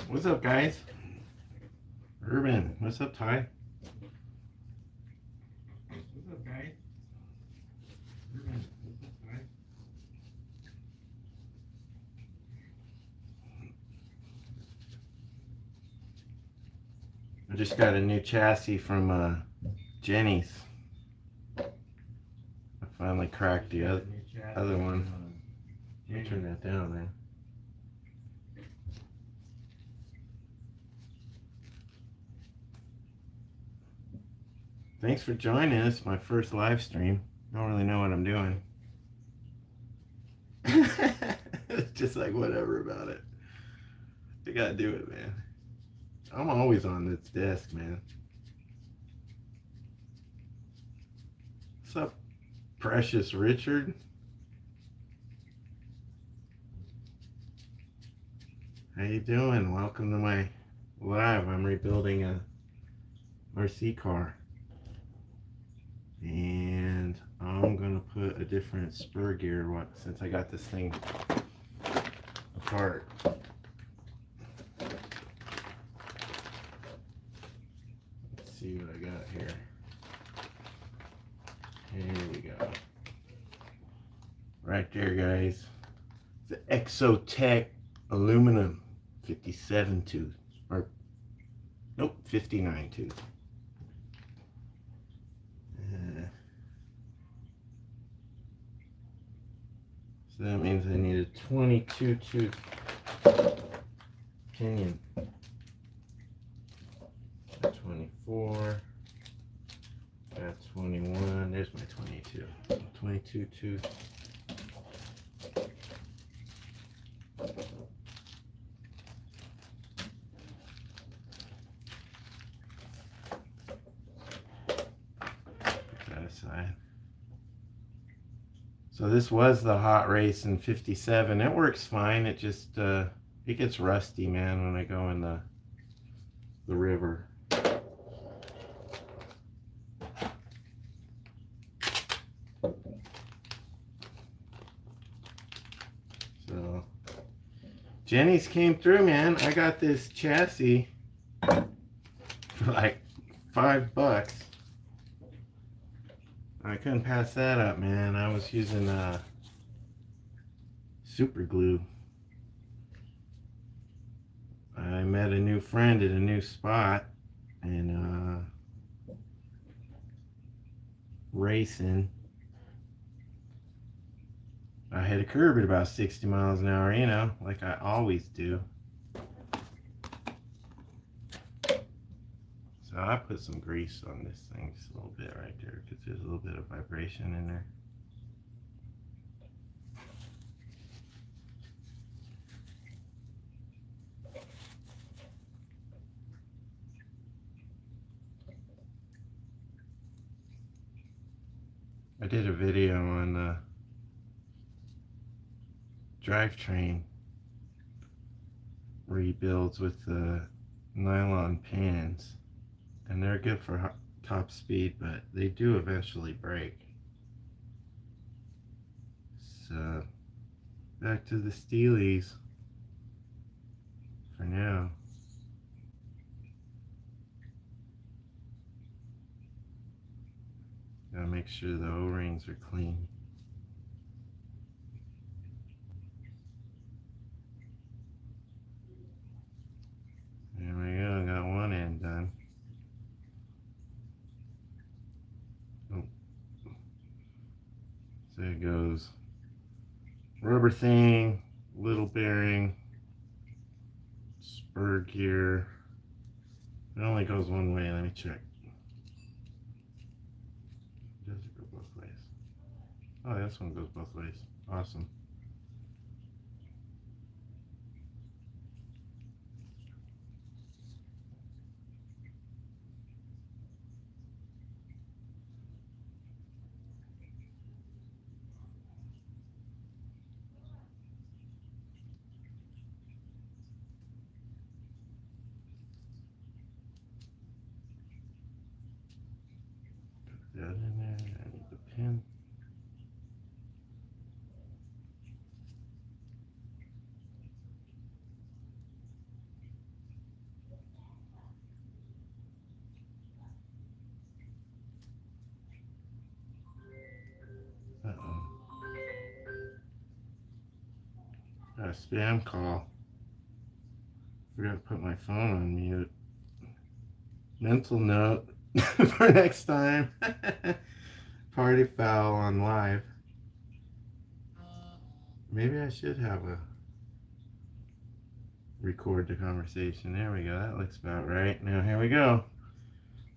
What's up, guys? Urban, what's up, Ty? What's up, guys? Urban, what's up, Ty? I just got a new chassis from Jenny's. I finally cracked the other one. Let me turn that down, man. Thanks for joining us. My first live stream. Don't really know what I'm doing. It's just like whatever about it. I gotta do it, man. I'm always on this desk, man. What's up, Precious Richard? How you doing? Welcome to my live. I'm rebuilding a RC car. And I'm gonna put a different spur gear since I got this thing apart. Let's see what I got here. Here we go. Right there, guys. The Exotech aluminum 57 tooth. Or, nope, 59 tooth. So that means I need a 22 tooth pinion. 24. Got 21. There's my 22. 22 tooth. Put that aside. So this was the hot race in 57. It works fine. It just it gets rusty, man, when I go in the river. So Jenny's came through, man. I got this chassis for like $5. I couldn't pass that up, man. I was using super glue. I met a new friend at a new spot and racing. I hit a curb at about 60 miles an hour, you know, like I always do. So I put some grease on this thing just a little bit right there because there's a little bit of vibration in there. I did a video on the drivetrain rebuilds with the nylon pans, and they're good for top speed, but they do eventually break. So back to the Steelies for now. Gotta make sure the O-rings are clean. There we go, got one end done. Oh. So it goes rubber thing, little bearing, spur gear. It only goes one way, let me check. Does it go both ways? Oh, this one goes both ways. Awesome. Put that in there. I need the pin. spam call. Forgot to put my phone on mute. Mental note for next time. Party foul on live. Maybe I should have a record the conversation. There we go. That looks about right. Now here we go.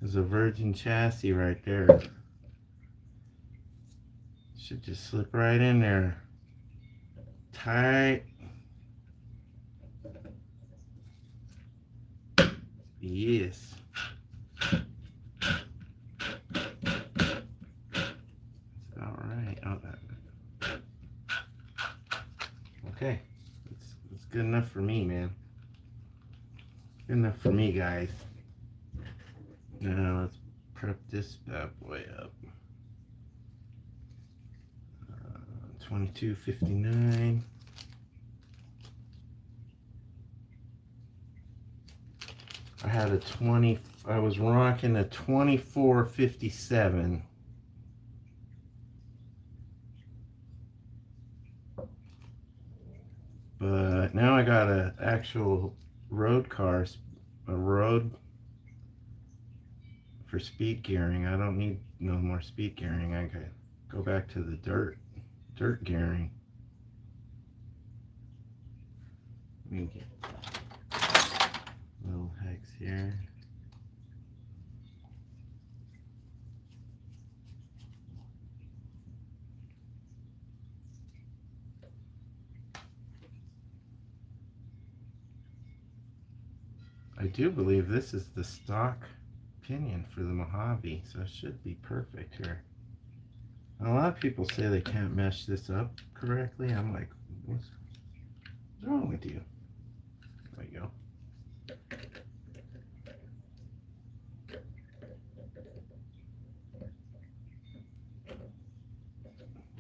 There's a virgin chassis right there. Should just slip right in there. Tight. Yes. That's about right. Oh, that. Okay. It's good enough for me, man. Good enough for me, guys. Now let's prep this bad boy up. 2259. I had a 20. I was rocking a 2457. But now I got an actual road car, a road for speed gearing. I don't need no more speed gearing. I could go back to the dirt gearing. Let me get a little hex here. I do believe this is the stock pinion for the Mojave, so it should be perfect here. And a lot of people say they can't mesh this up correctly. I'm like, what's wrong with you? There we go.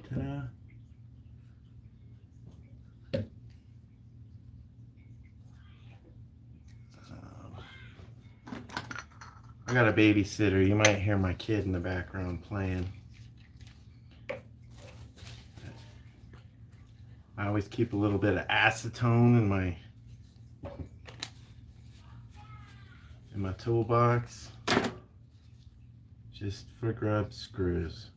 Ta-da. I got a babysitter. You might hear my kid in the background playing. I always keep a little bit of acetone in my toolbox, just for grub screws,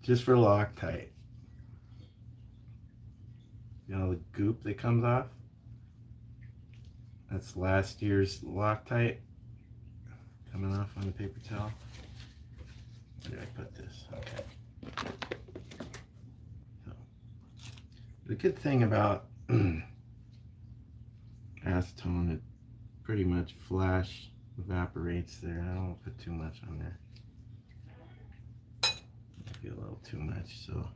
just for Loctite. You know the goop that comes off? That's last year's Loctite coming off on the paper towel. Where did I put this? Okay. The good thing about acetone, it pretty much flash evaporates there. I don't put too much on there. Maybe a little too much, so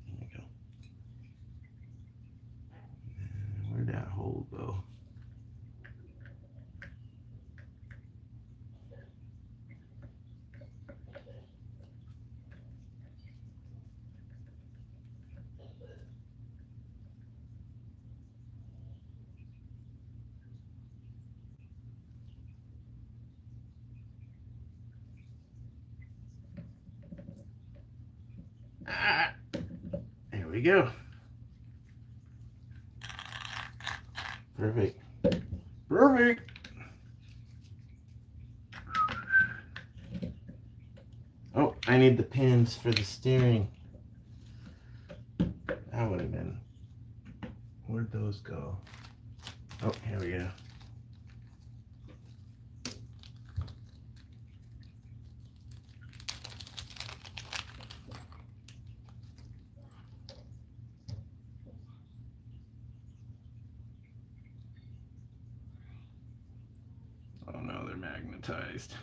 there you go. And where'd that hole go? Ah, there we go. Perfect. Perfect. Oh, I need the pins for the steering. That would have been. Where'd those go? Oh, here we go. Oh no, they're magnetized.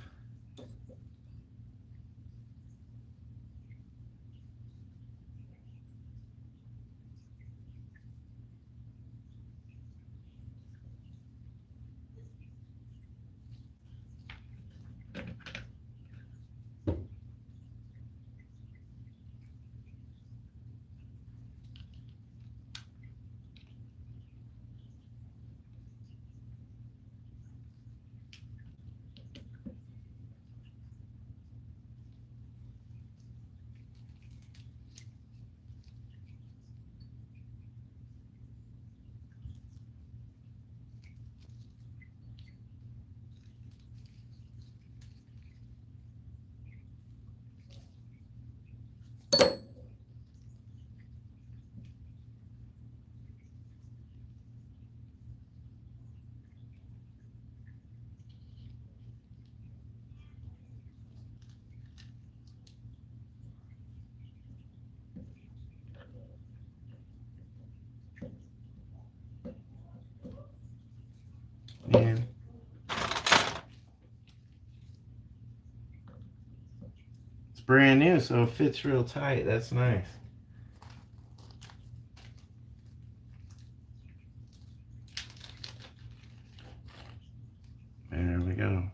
brand new, so it fits real tight. That's nice. There we go.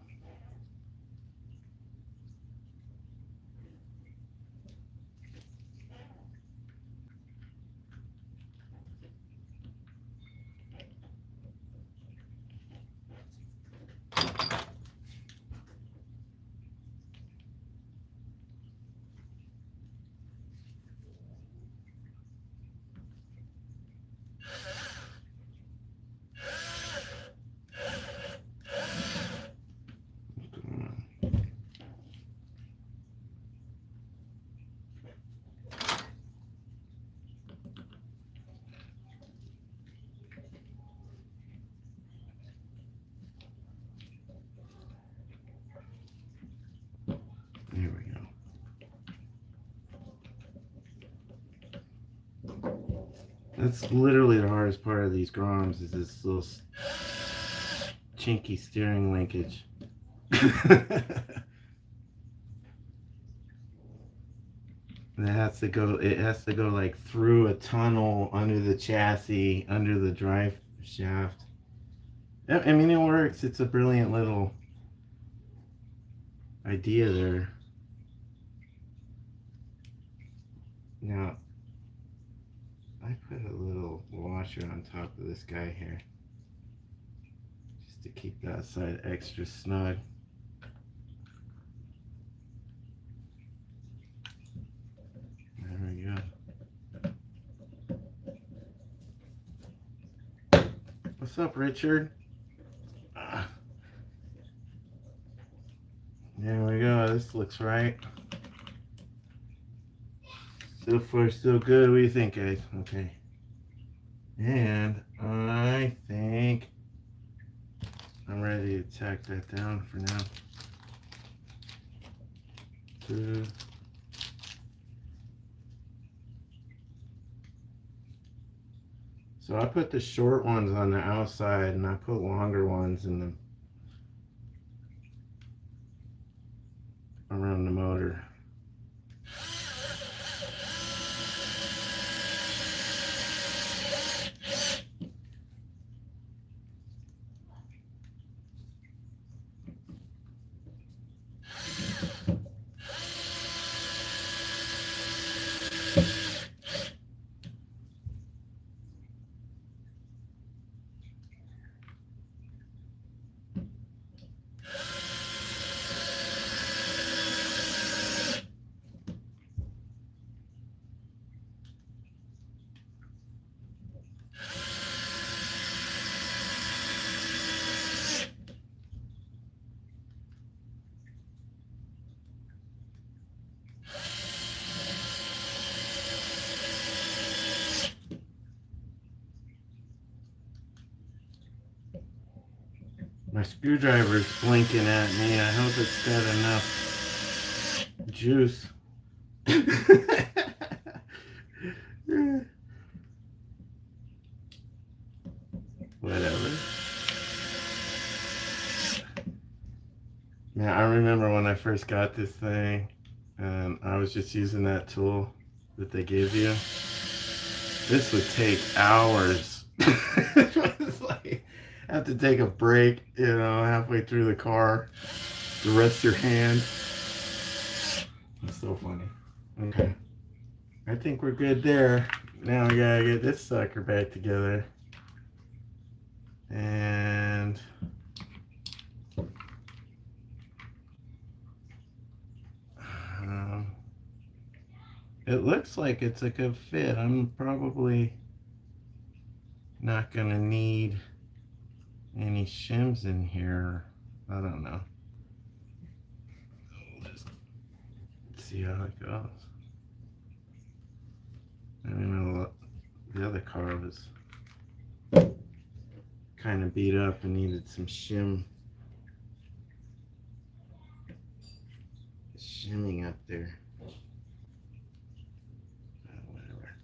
There we go. That's literally the hardest part of these Groms is this little chinky steering linkage. It has to go. It has to go like through a tunnel under the chassis, under the drive shaft. I mean, it works. It's a brilliant little idea there. Now, I put a little washer on top of this guy here, just to keep that side extra snug. There we go. What's up, Richard? There we go. This looks right. So far, so good. What do you think, guys? Okay. And I think I'm ready to tack that down for now. So I put the short ones on the outside and I put longer ones in the around the motor. My screwdriver's blinking at me. I hope it's got enough juice. Whatever. Man, I remember when I first got this thing and I was just using that tool that they give you. This would take hours. It's like have to take a break, halfway through the car to rest your hand. It's so funny. Okay. I think we're good there. Now we gotta get this sucker back together. And it looks like it's a good fit. I'm probably not gonna need any shims in here. I don't know. We'll just see how it goes. I know the other car was kind of beat up and needed some shimming up there. Whatever.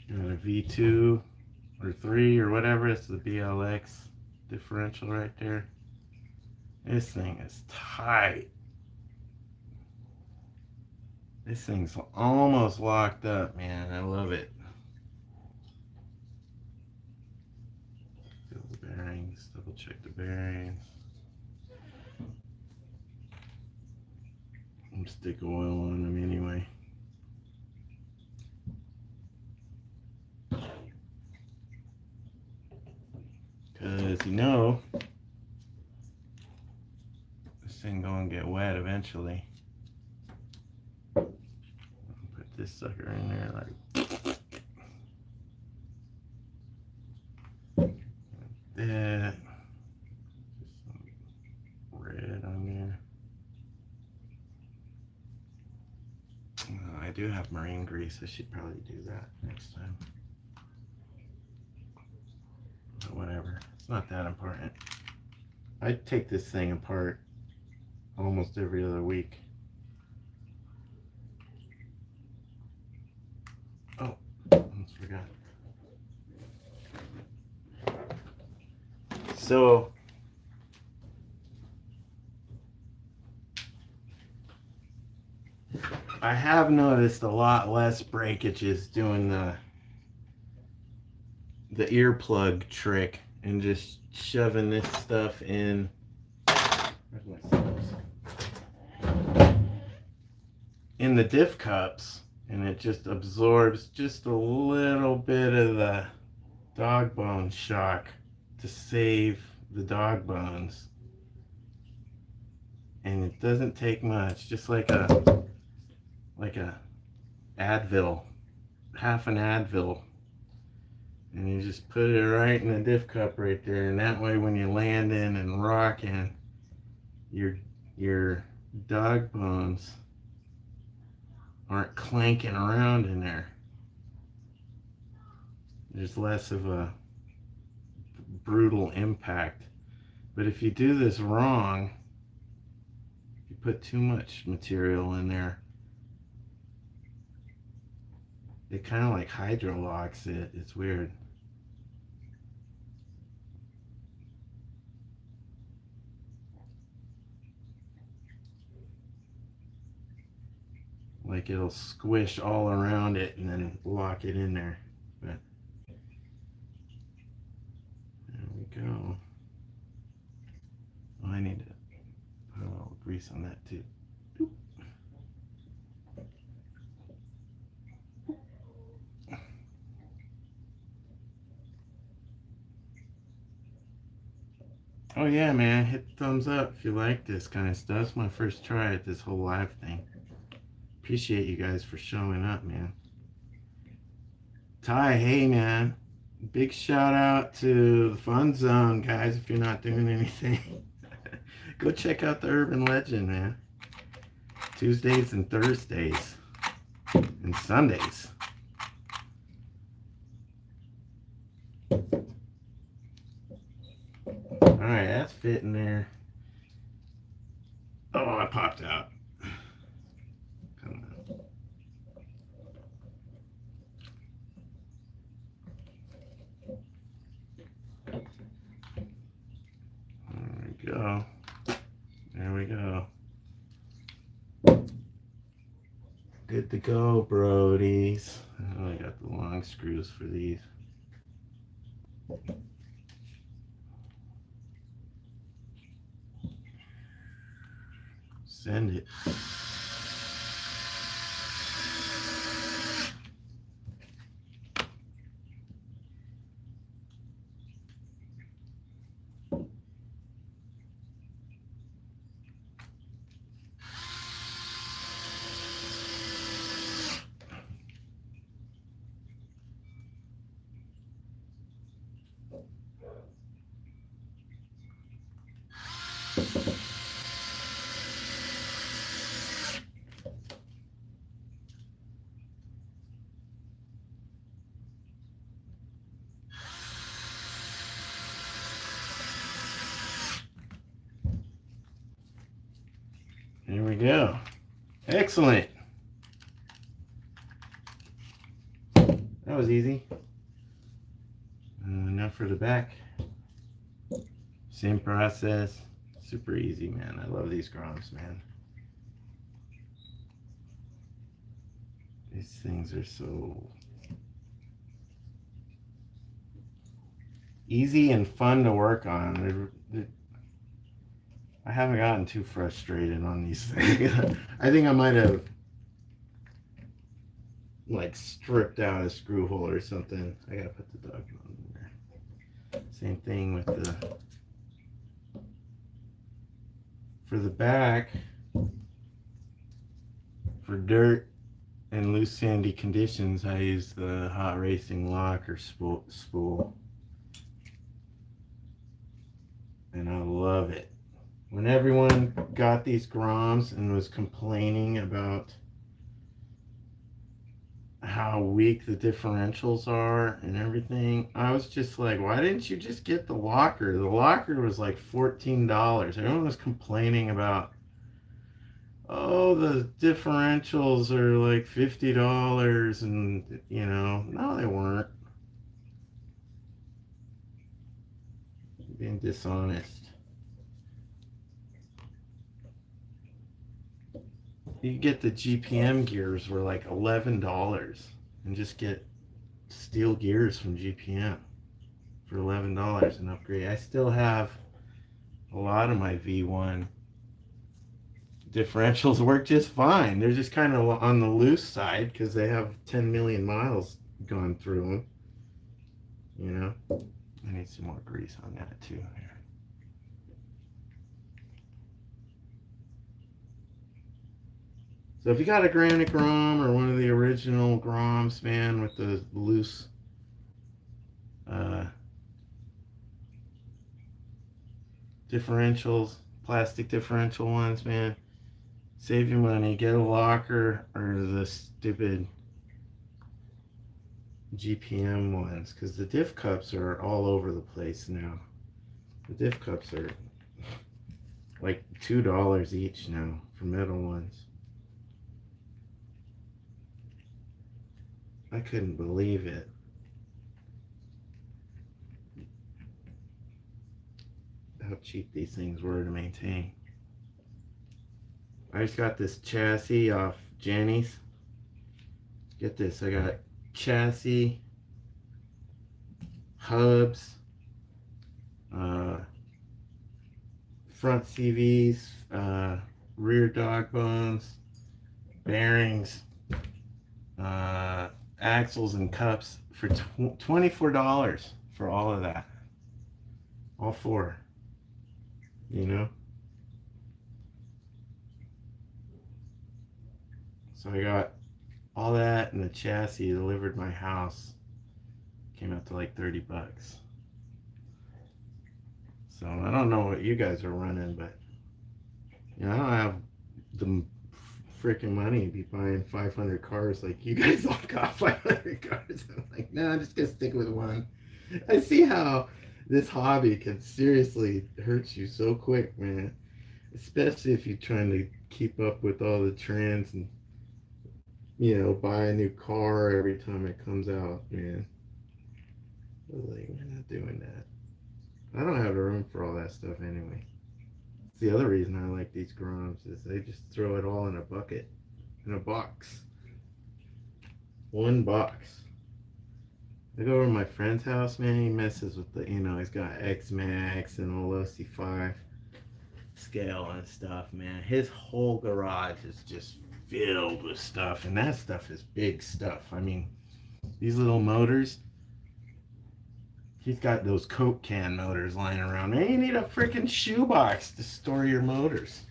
Got a V2 or 3 or whatever. It's the BLX differential right there. This thing is tight. This thing's almost locked up, man. I love it. Feel the bearings, double check the bearings. I'm stick oil on them anyway. Because you know, this thing gonna get wet eventually. Put this sucker in there like that. Just some red on there. I do have marine grease. I should probably do that next time. But whatever. It's not that important. I take this thing apart almost every other week. Oh, almost forgot. So I have noticed a lot less breakages doing the earplug trick and just shoving this stuff in. Where's my scissors? In the diff cups, and it just absorbs just a little bit of the dog bone shock to save the dog bones. And it doesn't take much, just like a Advil, half an Advil. And you just put it right in the diff cup right there, and that way when you're landing and rocking, your dog bones aren't clanking around in there. There's less of a brutal impact. But if you do this wrong, you put too much material in there, it kind of like hydrolocks it. It's weird. Like it'll squish all around it and then lock it in there. But there we go. Oh, I need to put a little grease on that too. Oh yeah, man, hit the thumbs up if you like this kind of stuff. It's my first try at this whole live thing. Appreciate you guys for showing up, man. Ty, hey man, big shout out to the Fun Zone, guys. If you're not doing anything, go check out the Urban Legend, man. Tuesdays and Thursdays and Sundays. Alright, that's fitting there. Oh, I popped out. Come on. There we go. There we go. Good to go, Brodies. I only got the long screws for these. Send it. Here we go. Excellent. That was easy. Now for the back. Same process. Super easy, man. I love these Groms, man. These things are so easy and fun to work on. I haven't gotten too frustrated on these things. I think I might have like stripped out a screw hole or something. I gotta put the dog on there. Same thing with for the back, for dirt and loose sandy conditions, I use the hot racing lock or spool. And I love it. When everyone got these Groms and was complaining about how weak the differentials are and everything, I was just like, why didn't you just get the locker? The locker was like $14. Everyone was complaining about, oh, the differentials are like $50 and, you know, no, they weren't. Being dishonest. You get the GPM gears were like $11 and just get steel gears from GPM for $11 and upgrade. I still have a lot of my V1 differentials work just fine. They're just kind of on the loose side because they have 10 million miles gone through them. You know, I need some more grease on that too. Here. So if you got a granite Grom or one of the original Groms, man, with the loose differentials, plastic differential ones, man, save your money. Get a locker or the stupid GPM ones, because the diff cups are all over the place now. The diff cups are like $2 each now for metal ones. I couldn't believe it. How cheap these things were to maintain. I just got this chassis off Jenny's. Get this, I got chassis, hubs, front CVs, rear dog bones, bearings, axles and cups for $24 for all of that. All four. You know? So I got all that and the chassis delivered to my house. Came out to like $30. So I don't know what you guys are running, but you know, I don't have the freaking money to be buying 500 cars like you guys all got 500 cars. I'm like, no, I'm just gonna stick with one. I see how this hobby can seriously hurt you so quick, man. Especially if you're trying to keep up with all the trends and, you know, buy a new car every time it comes out, man. I was like, we're not doing that. I don't have the room for all that stuff anyway. It's the other reason I like these Groms is they just throw it all in a bucket, in a box. One box. I go over to my friend's house, man, he messes with the, you know, he's got X-Max and all OC5 scale and stuff, man. His whole garage is just filled with stuff, and that stuff is big stuff. I mean, these little motors, he's got those Coke can motors lying around. Man, you need a freaking shoebox to store your motors.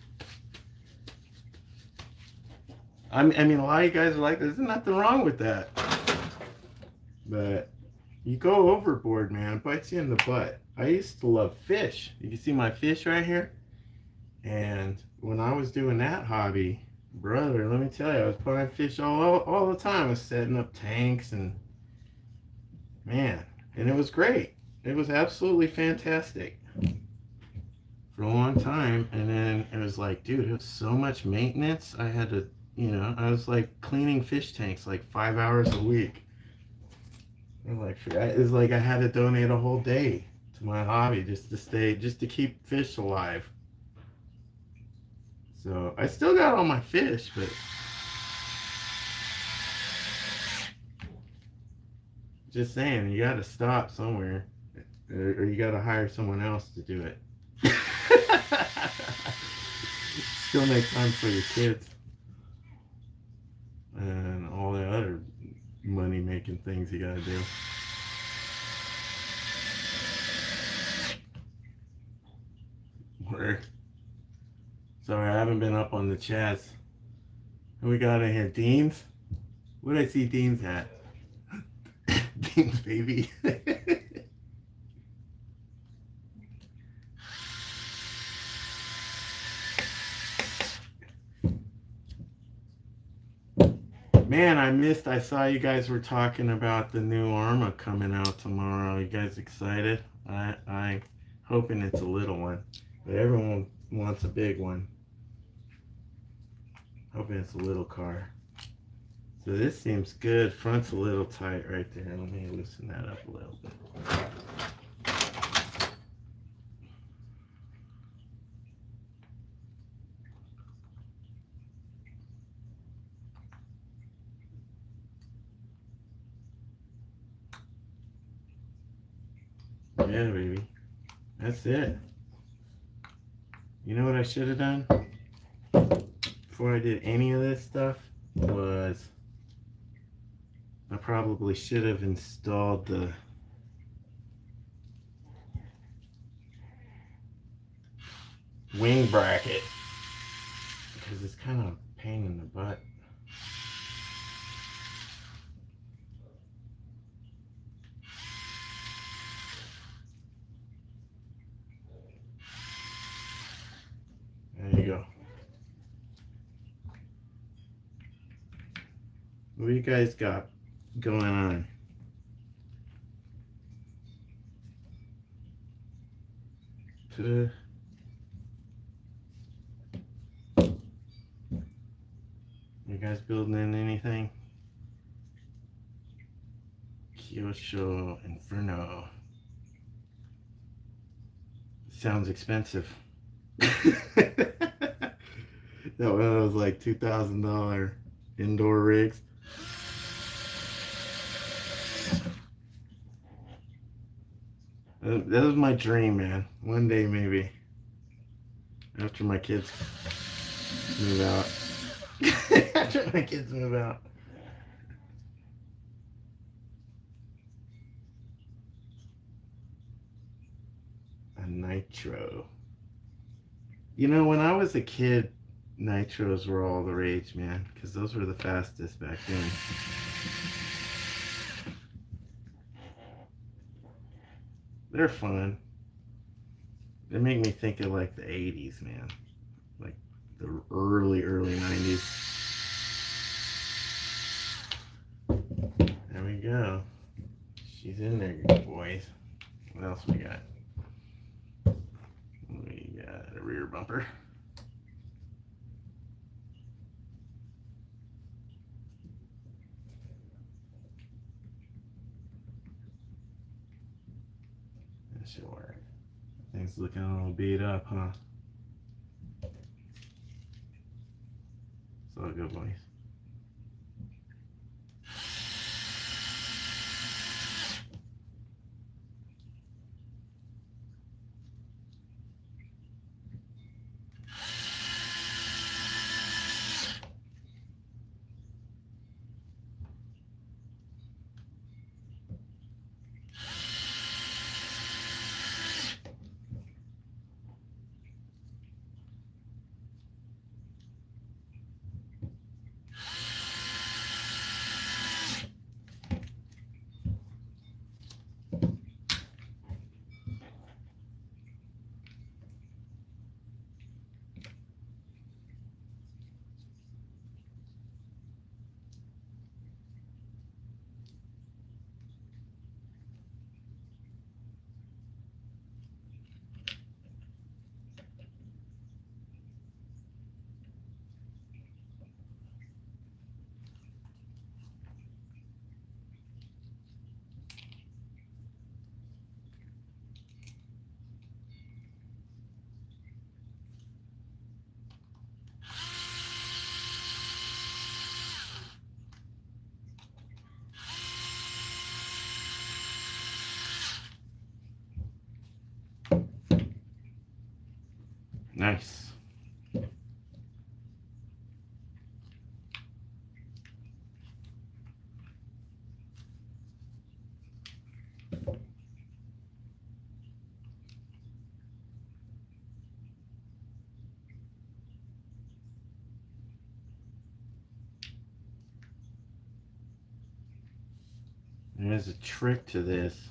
I mean, a lot of you guys are like, there's nothing wrong with that. But you go overboard, man. It bites you in the butt. I used to love fish. You can see my fish right here. And when I was doing that hobby, brother, let me tell you, I was buying fish all the time. I was setting up tanks and, man, and it was great. It was absolutely fantastic. for a long time, and then it was like, dude, it was so much maintenance. I had to, I was like cleaning fish tanks like 5 hours a week. And like, it's like I had to donate a whole day to my hobby just to keep fish alive. So I still got all my fish, but just saying, you got to stop somewhere, or you got to hire someone else to do it. Still make time for your kids and all the other money making things you got to do. Where? Sorry, I haven't been up on the chats. Who we got in here? Dean's? What did I see Dean's at? Dean's baby. Man, I saw you guys were talking about the new Arma coming out tomorrow. You guys excited? I'm hoping it's a little one, but everyone wants a big one. Hoping it's a little car. So this seems good. Front's a little tight right there. Let me loosen that up a little bit. Yeah, baby. That's it. You know what I should have done before I did any of this stuff was I probably should have installed the wing bracket, because it's kind of a pain in the butt. There you go. What do you guys got going on? You guys building in anything? Kyosho Inferno. Sounds expensive. That one was like $2,000 indoor rigs. That was my dream, man. One day, maybe, after my kids move out. After my kids move out. A nitro. You know, when I was a kid, nitros were all the rage, man, because those were the fastest back then. They're fun. They make me think of like the 80s, man. Like the early 90s. There we go. She's in there, boys. What else we got? We got a rear bumper. That should work. Things looking a little beat up, huh? It's all good, boys. Nice. There's a trick to this.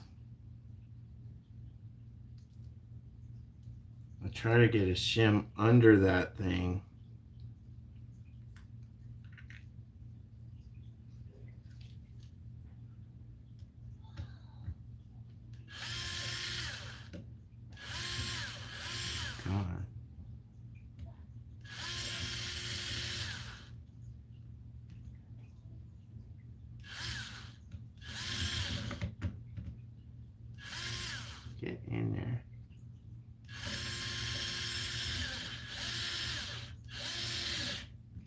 I try to get a shim under that thing. God. Get in there.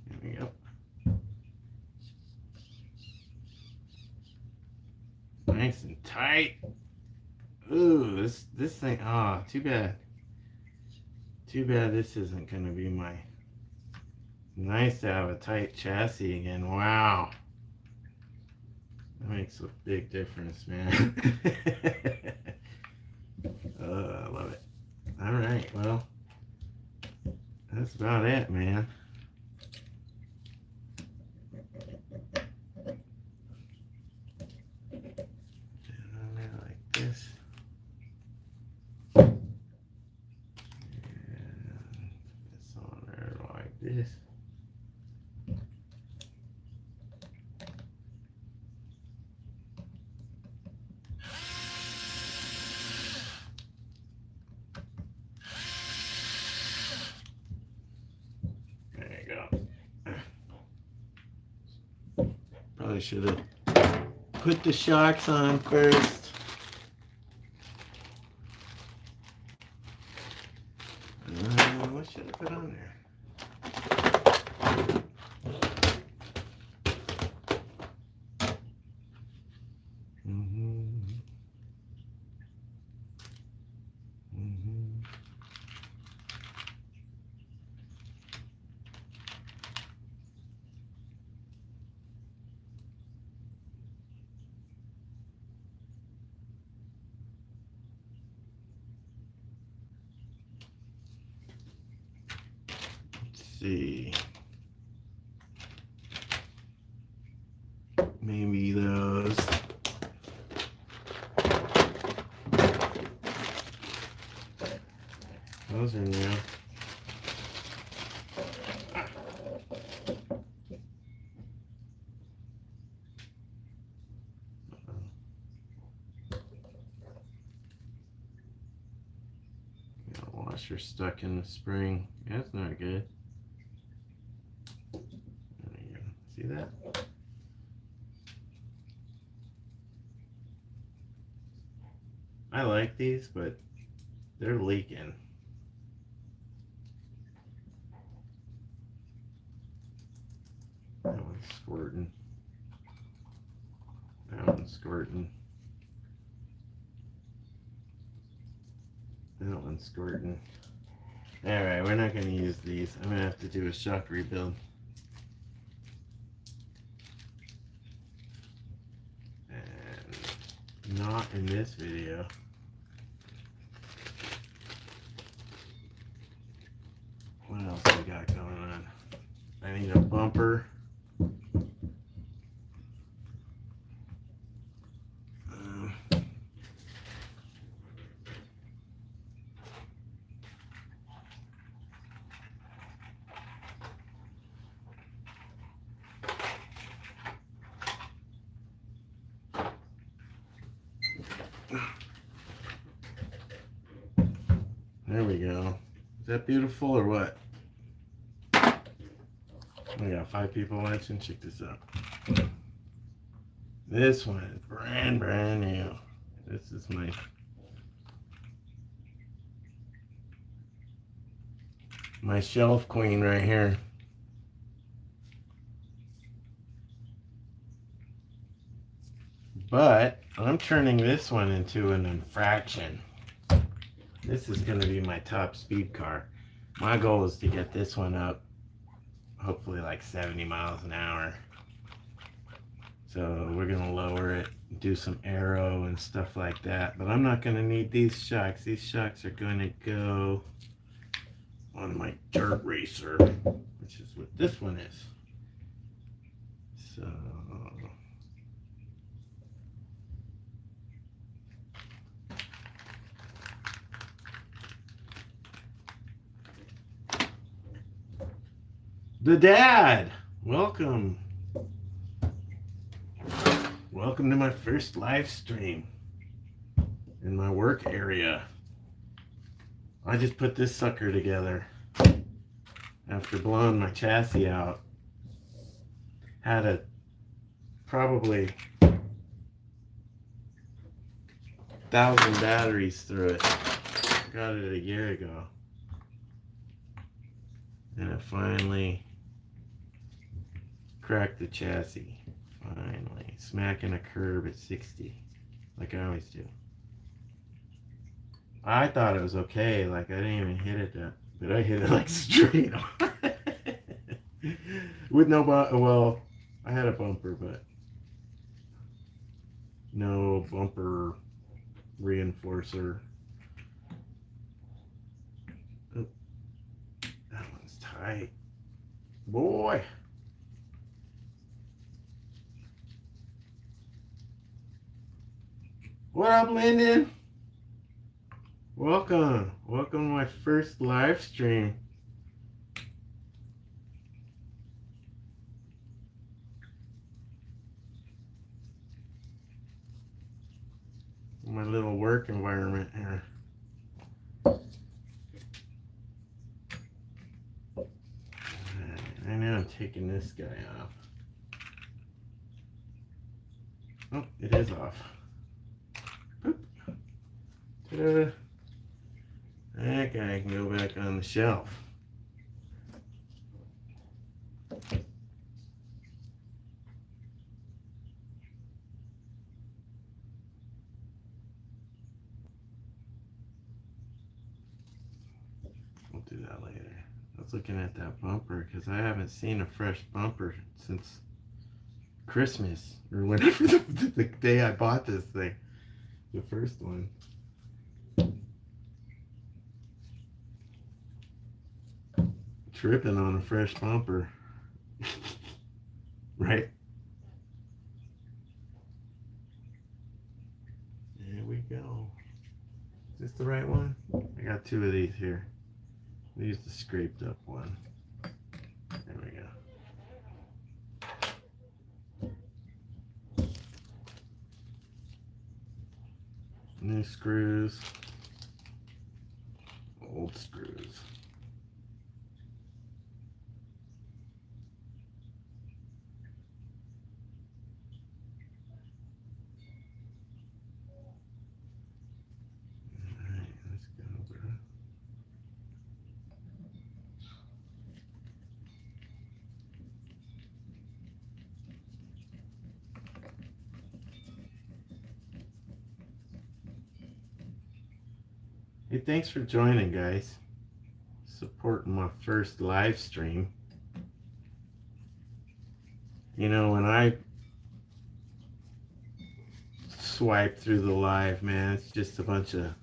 There we go. Nice and tight. Ooh, this thing, ah, too bad. Too bad this isn't gonna be my, nice to have a tight chassis again. Wow. That makes a big difference, man. I love it. All right, well, that's about it, man. Like this. And this on there like this. There you go. Probably should have put the shocks on first. What should I put on there? See, maybe those. Those are new. Washer stuck in the spring. That's not good. There you go. See that? I like these, but they're leaking. That one's squirting. That one's squirting. That one's squirting. Alright, we're not going to use these. I'm going to have to do a shock rebuild. And not in this video. What else we got going on? I need a bumper. There we go. Is that beautiful or what? We got 5 people watching. Check this out. This one is brand new. This is my shelf queen right here. But I'm turning this one into an infraction. This is going to be my top speed car. My goal is to get this one up, hopefully like 70 miles an hour. So we're gonna lower it, do some aero and stuff like that. But I'm not gonna need these shocks. These shocks are gonna go on my dirt racer, which is what this one is. So the dad, welcome. Welcome to my first live stream in my work area. I just put this sucker together after blowing my chassis out. Had a probably 1,000 batteries through it. Got it a year ago. And it finally cracked the chassis. Finally. Smacking a curb at 60. Like I always do. I thought it was okay. Like I didn't even hit it that. But I hit it like straight on. With no well, I had a bumper, but no bumper reinforcer. Oh, that one's tight. Boy. What up, Lyndon? Welcome. Welcome to my first live stream. My little work environment here. I know I'm taking this guy off. Oh, it is off. Boop. Ta-da. That guy can go back on the shelf. We'll do that later. I was looking at that bumper because I haven't seen a fresh bumper since Christmas or whenever the day I bought this thing. The first one. Tripping on a fresh bumper. Right? There we go. Is this the right one? I got two of these here. I'll use the scraped up one. There we go. New screws. Old screws. Hey, thanks for joining, guys. Supporting my first live stream. You know, when I swipe through the live, man, it's just a bunch of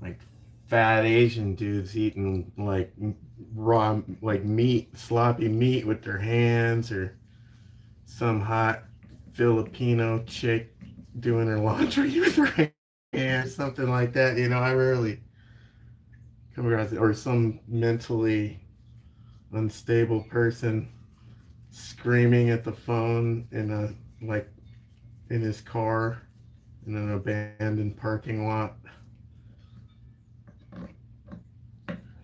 like fat Asian dudes eating like raw, like meat, sloppy meat with their hands, or some hot Filipino chick doing her laundry with her hands, something like that. You know, I rarely come across it. Or some mentally unstable person screaming at the phone in a like in his car in an abandoned parking lot.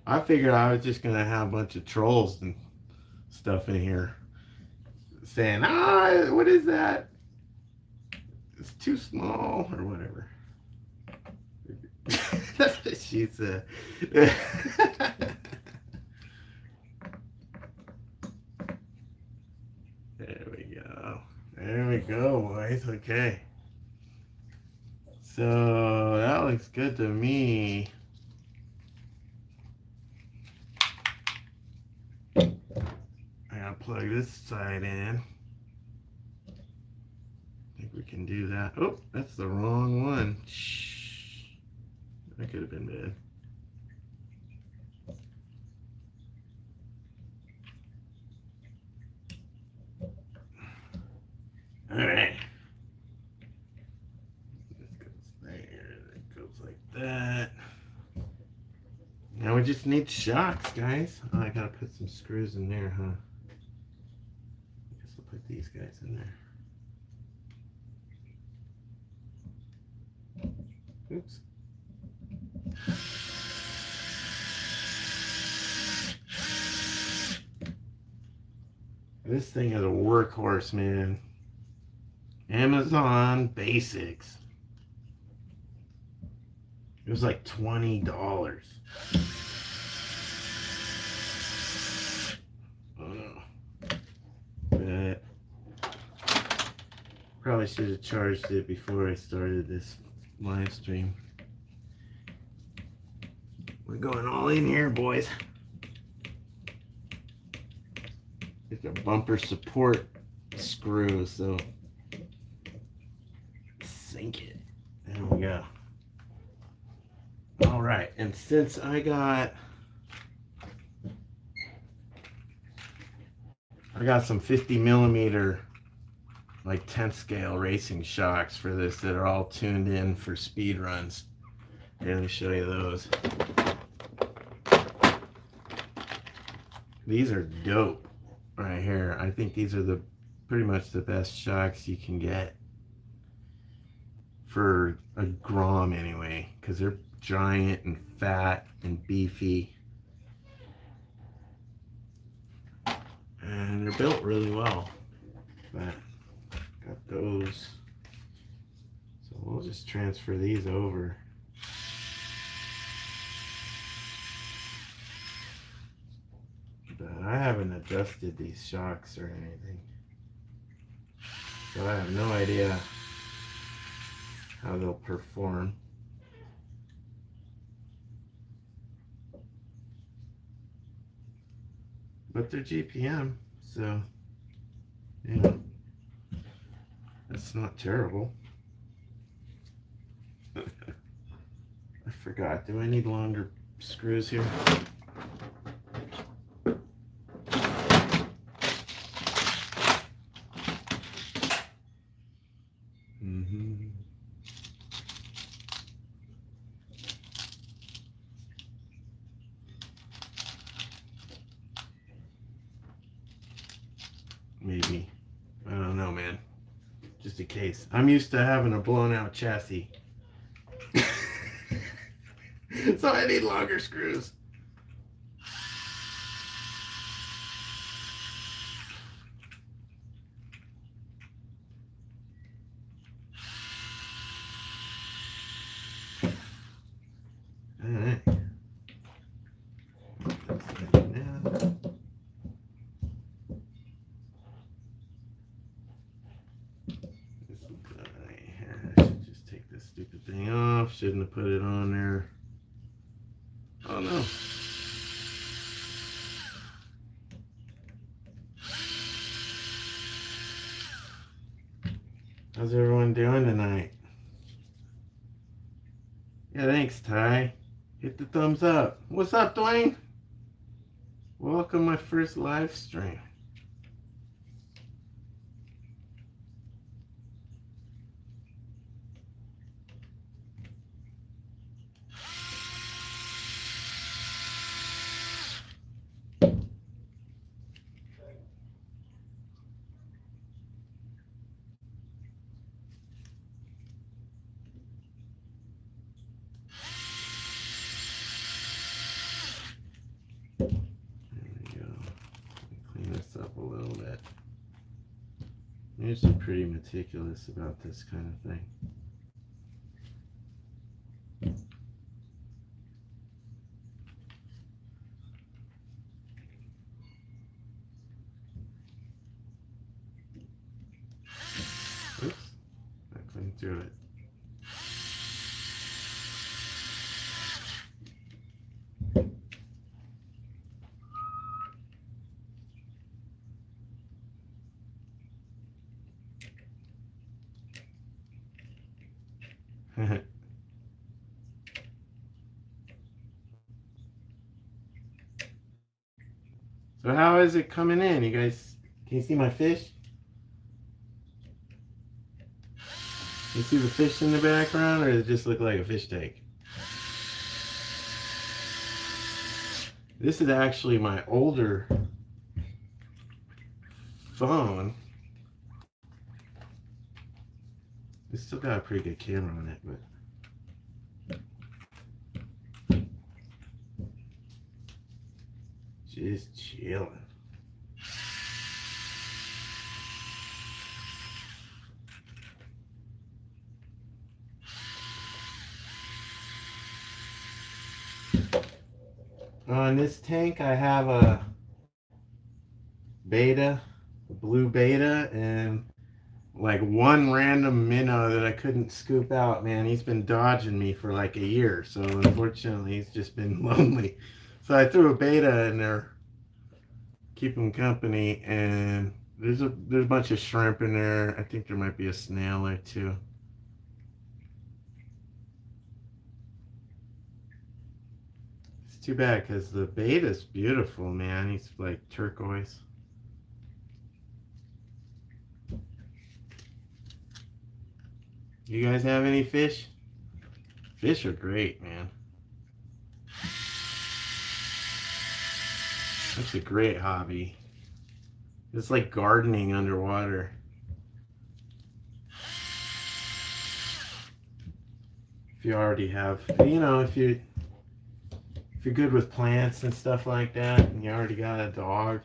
I figured I was just gonna have a bunch of trolls and stuff in here saying, what is that? It's too small or whatever. That's what she said. There we go. There we go, boys. Okay. So that looks good to me. plug this side in. I think we can do that. Oh, that's the wrong one. Shh. That could have been bad. All right. This goes there. That goes like that. Now we just need shocks, guys. Oh, I gotta put some screws in there, huh? I guess I'll put these guys in there. Oops. This thing is a workhorse, man. Amazon Basics. It was like $20. But probably should have charged it before I started this live stream. We're going all in here, boys. It's a bumper support screw, so sink it. There we go. All right, and since I got some 50 millimeter like 10th scale racing shocks for this that are all tuned in for speed runs. Here, let me show you those. These are dope right here. I think these are the pretty much the best shocks you can get for a Grom anyway, because they're giant and fat and beefy, and they're built really well. But got those, so we'll just transfer these over. But I haven't adjusted these shocks or anything, so I have no idea how they'll perform. But they're GPM, so yeah, that's not terrible. I forgot, do I need longer screws here? Maybe. I don't know, man. Just in case. I'm used to having a blown out chassis. So I need longer screws. Alright. I should just take this stupid thing off. Shouldn't have put it on there. Oh no. How's everyone doing tonight? Yeah, thanks, Ty. Hit the thumbs up. What's up, Dwayne? Welcome my first live stream. A little bit. I'm usually pretty meticulous about this kind of thing. Oops, I couldn't do it. So how is it coming in? You guys, can you see my fish? You see the fish in the background, or does it just look like a fish tank? This is actually my older phone. It's still got a pretty good camera on it, but just chilling. On this tank, I have a beta, a blue beta, and like one random minnow that I couldn't scoop out, man. He's been dodging me for like a year, so unfortunately he's just been lonely. So I threw a beta in there, keep him company, and there's a bunch of shrimp in there. I think there might be a snail or two. It's too bad because the beta's beautiful, man. He's like turquoise. You guys have any fish? Fish are great, man. That's a great hobby. It's like gardening underwater. If you already have, if you're good with plants and stuff like that, and you already got a dog,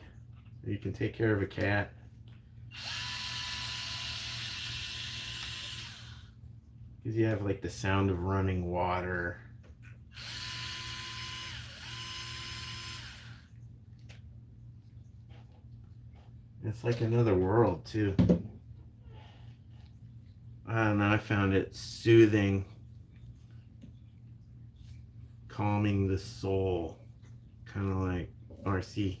or you can take care of a cat. Because you have like the sound of running water. It's like another world too. I don't know, I found it soothing, calming the soul, kind of like RC.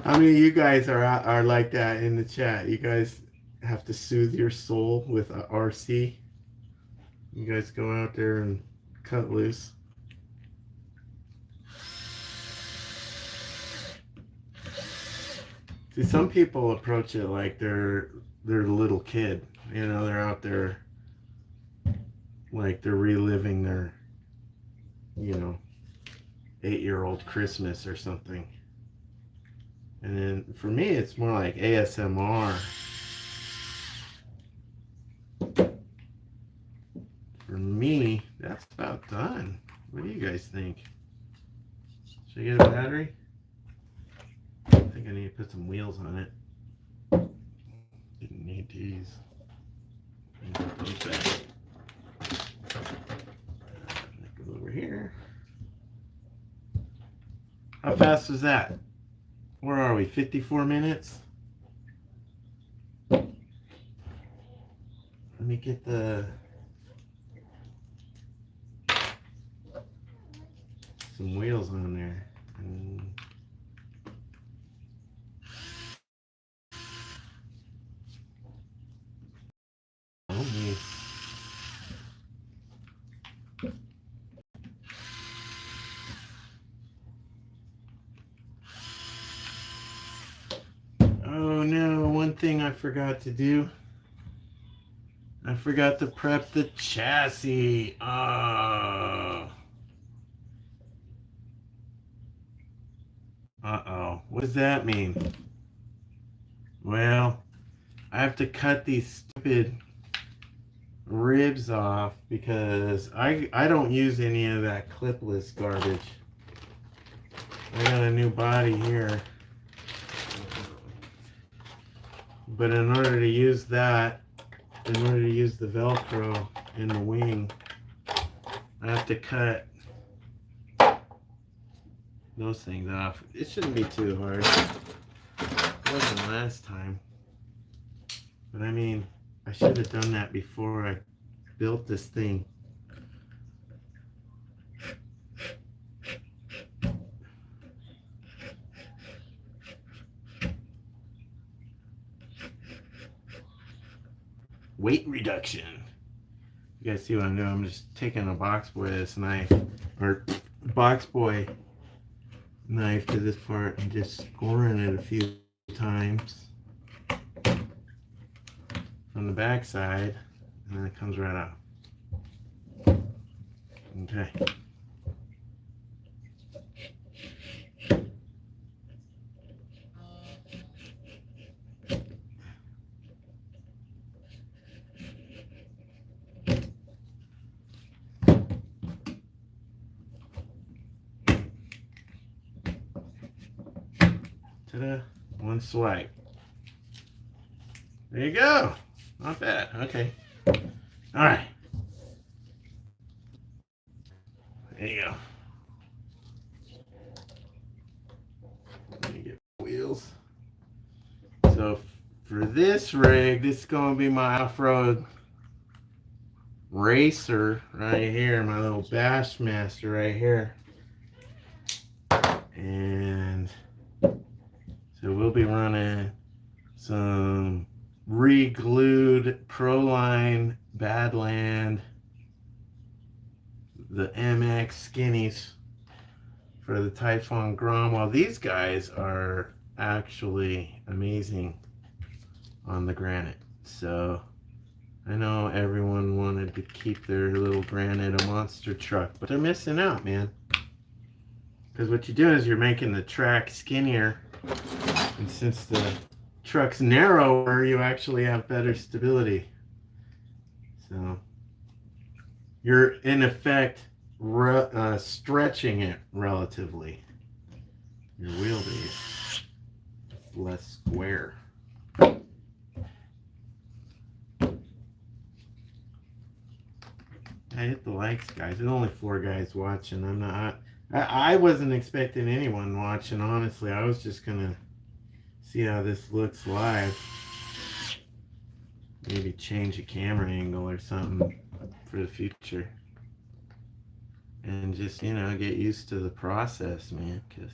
How many of you guys are like that in the chat? You guys have to soothe your soul with a RC? You guys go out there and cut loose? See, some people approach it like they're a little kid. They're out there like they're reliving their, 8-year-old Christmas or something. And then for me, it's more like ASMR. For me, that's about done. What do you guys think? Should I get a battery? I think I need to put some wheels on it. Didn't need these. Go over here. How fast was that? Where are we? 54 minutes? Let me get some wheels on there. Oh no, one thing I forgot to do. I forgot to prep the chassis. Oh. Uh-oh. What does that mean? Well, I have to cut these stupid ribs off because I don't use any of that clipless garbage. I got a new body here. But in order to use that, in order to use the Velcro in the wing, I have to cut those things off. It shouldn't be too hard. It wasn't last time. But I mean, I should have done that before I built this thing. Weight reduction. You guys see what I'm doing? I'm just taking a box boy this knife, or box boy knife to this part and just scoring it a few times from the back side, and then it comes right off. Okay. Ta-da. One swipe. There you go. Not bad. Okay. All right. There you go. Let me get wheels. So for this rig, this is going to be my off-road racer right here, my little Bassmaster right here. And so we'll be running some re-glued Proline Badland, the MX skinnies for the Typhon Grom. Well, these guys are actually amazing on the granite. So I know everyone wanted to keep their little granite a monster truck, but they're missing out, man. Because what you do is you're making the track skinnier, and since the truck's narrower, you actually have better stability. So you're in effect stretching it relatively. Your wheelbase is less square. I hit the likes, guys. There's only 4 guys watching. I wasn't expecting anyone watching, honestly. I was just gonna see how this looks live. Maybe change a camera angle or something for the future. And just, you know, get used to the process, man, because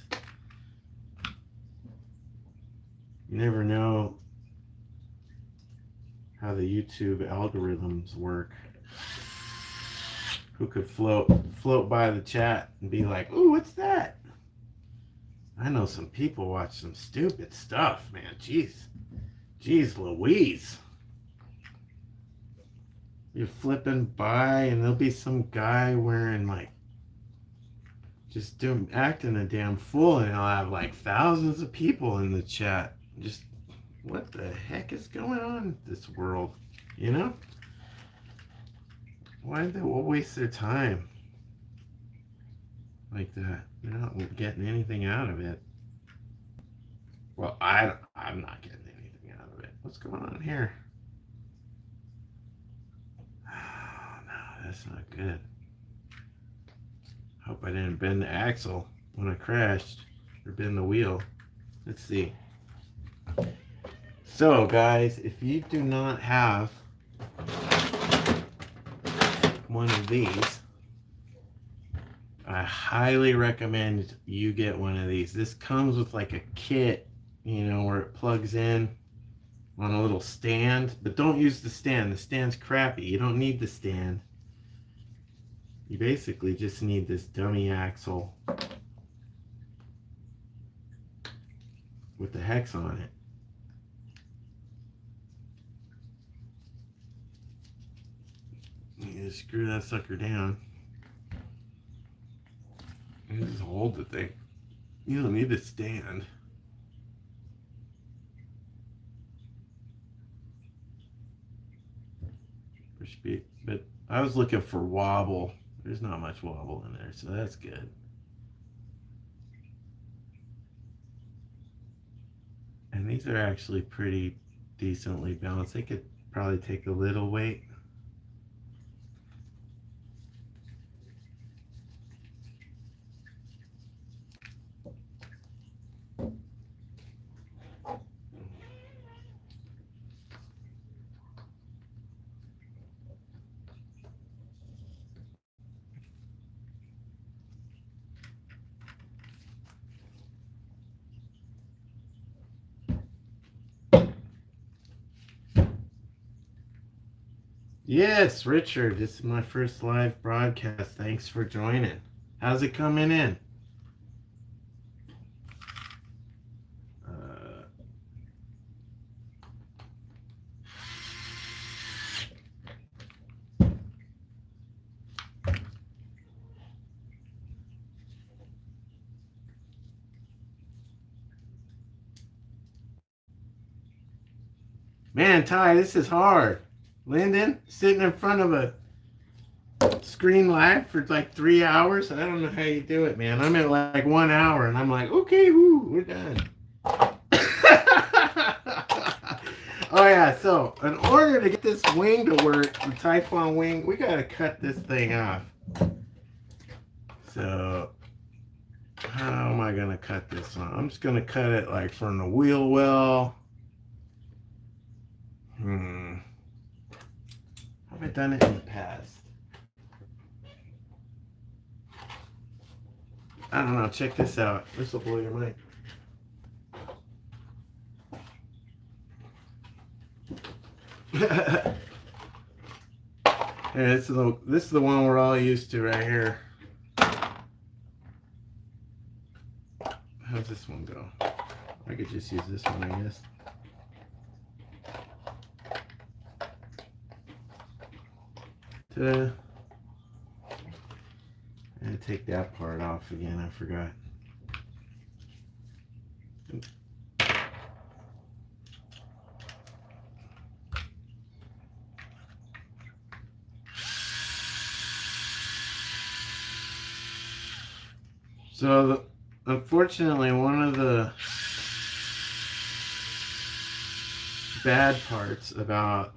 you never know how the YouTube algorithms work. Who could float by the chat and be like, ooh, what's that? I know some people watch some stupid stuff, man. Jeez Louise. You're flipping by and there'll be some guy wearing like just acting a damn fool, and he'll have like thousands of people in the chat. Just what the heck is going on in this world? You know? Why do they waste their time like that? You're not getting anything out of it. Well, I'm not getting anything out of it. What's going on here? Oh, no, that's not good. Hope I didn't bend the axle when I crashed, or bend the wheel. Let's see. So, guys, if you do not have one of these, I highly recommend you get one of these. This comes with like a kit, you know, where it plugs in on a little stand, but don't use the stand. The stand's crappy. You don't need the stand. You basically just need this dummy axle with the hex on it. You just screw that sucker down. You just hold the thing. You don't need the stand. For speed, but I was looking for wobble. There's not much wobble in there, so that's good. And these are actually pretty decently balanced. They could probably take a little weight. Yes, Richard, this is my first live broadcast. Thanks for joining. How's it coming in? Man, Ty, this is hard. Lyndon, sitting in front of a screen live for like 3 hours. I don't know how you do it, man. I'm at like 1 hour and I'm like, okay, woo, we're done. Oh yeah, so in order to get this wing to work, the Typhon wing, we gotta cut this thing off. So how am I gonna cut this off? I'm just gonna cut it like from the wheel well. How have I done it in the past? I don't know. Check this out. This will blow your mind. Yeah, this is the one we're all used to right here. How's this one go? I could just use this one, I guess. Ta-da. And take that part off again. I forgot. So, unfortunately, one of the bad parts about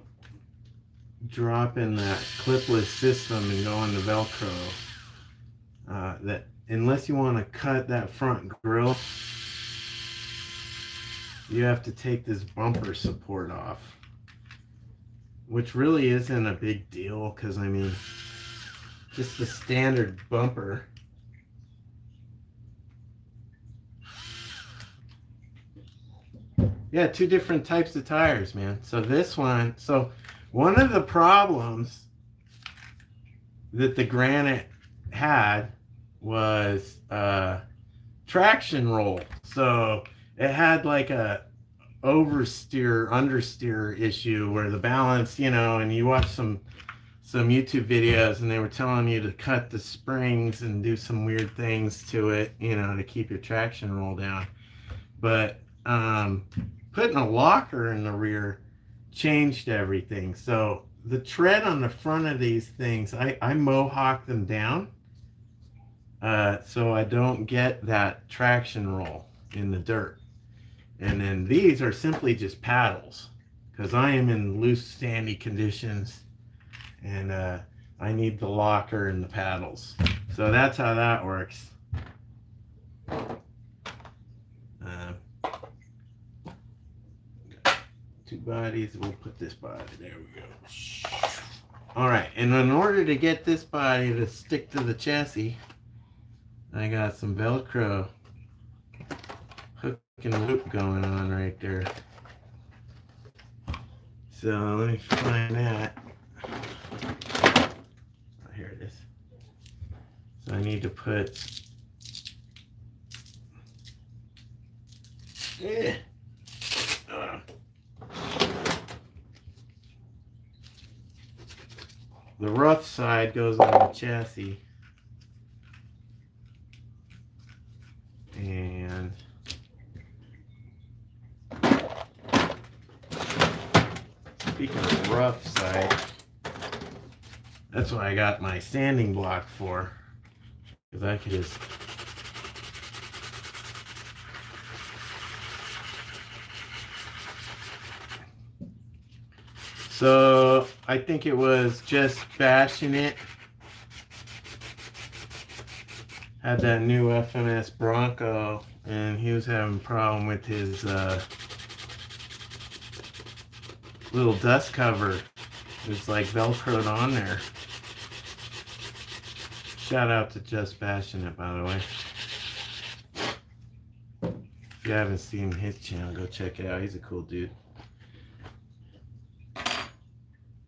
dropping that clipless system and going to Velcro, that unless you want to cut that front grill, you have to take this bumper support off, which really isn't a big deal because, I mean, just the standard bumper. Yeah, two different types of tires, man. So this one, so one of the problems that the Granite had was traction roll. So it had like a oversteer, understeer issue where the balance, you know, and you watch some YouTube videos and they were telling you to cut the springs and do some weird things to it, you know, to keep your traction roll down. But putting a locker in the rear changed everything. So the tread on the front of these things, I mohawk them down so I don't get that traction roll in the dirt. And then these are simply just paddles because I am in loose, sandy conditions and I need the locker and the paddles. So that's how that works. Two bodies, we'll put this body, there we go. All right, and in order to get this body to stick to the chassis, I got some Velcro hook and loop going on right there. So let me find that. Oh, here it is. So I need to put the rough side goes on the chassis, and speaking of rough side, that's what I got my sanding block for, because I could just so I think it was just bashing it. Had that new FMS Bronco, and he was having a problem with his little dust cover. It's like Velcroed on there. Shout out to Just Bashing It, by the way. If you haven't seen his channel, go check it out. He's a cool dude.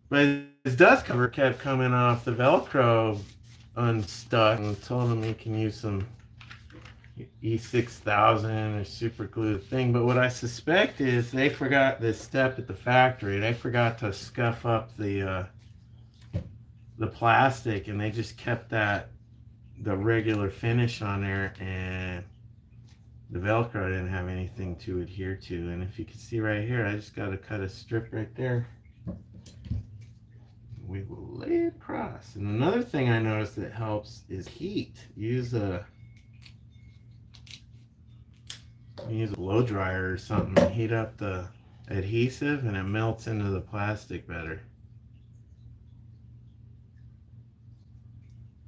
But his dust cover kept coming off. The Velcro unstuck, and told him he can use some E6000 or super glue thing. But what I suspect is they forgot this step at the factory. They forgot to scuff up the plastic, and they just kept the regular finish on there, and the Velcro didn't have anything to adhere to. And if you can see right here, I just got to cut a strip right there. We will lay it across. And another thing I noticed that helps is heat. Use a blow dryer or something to heat up the adhesive, and it melts into the plastic better.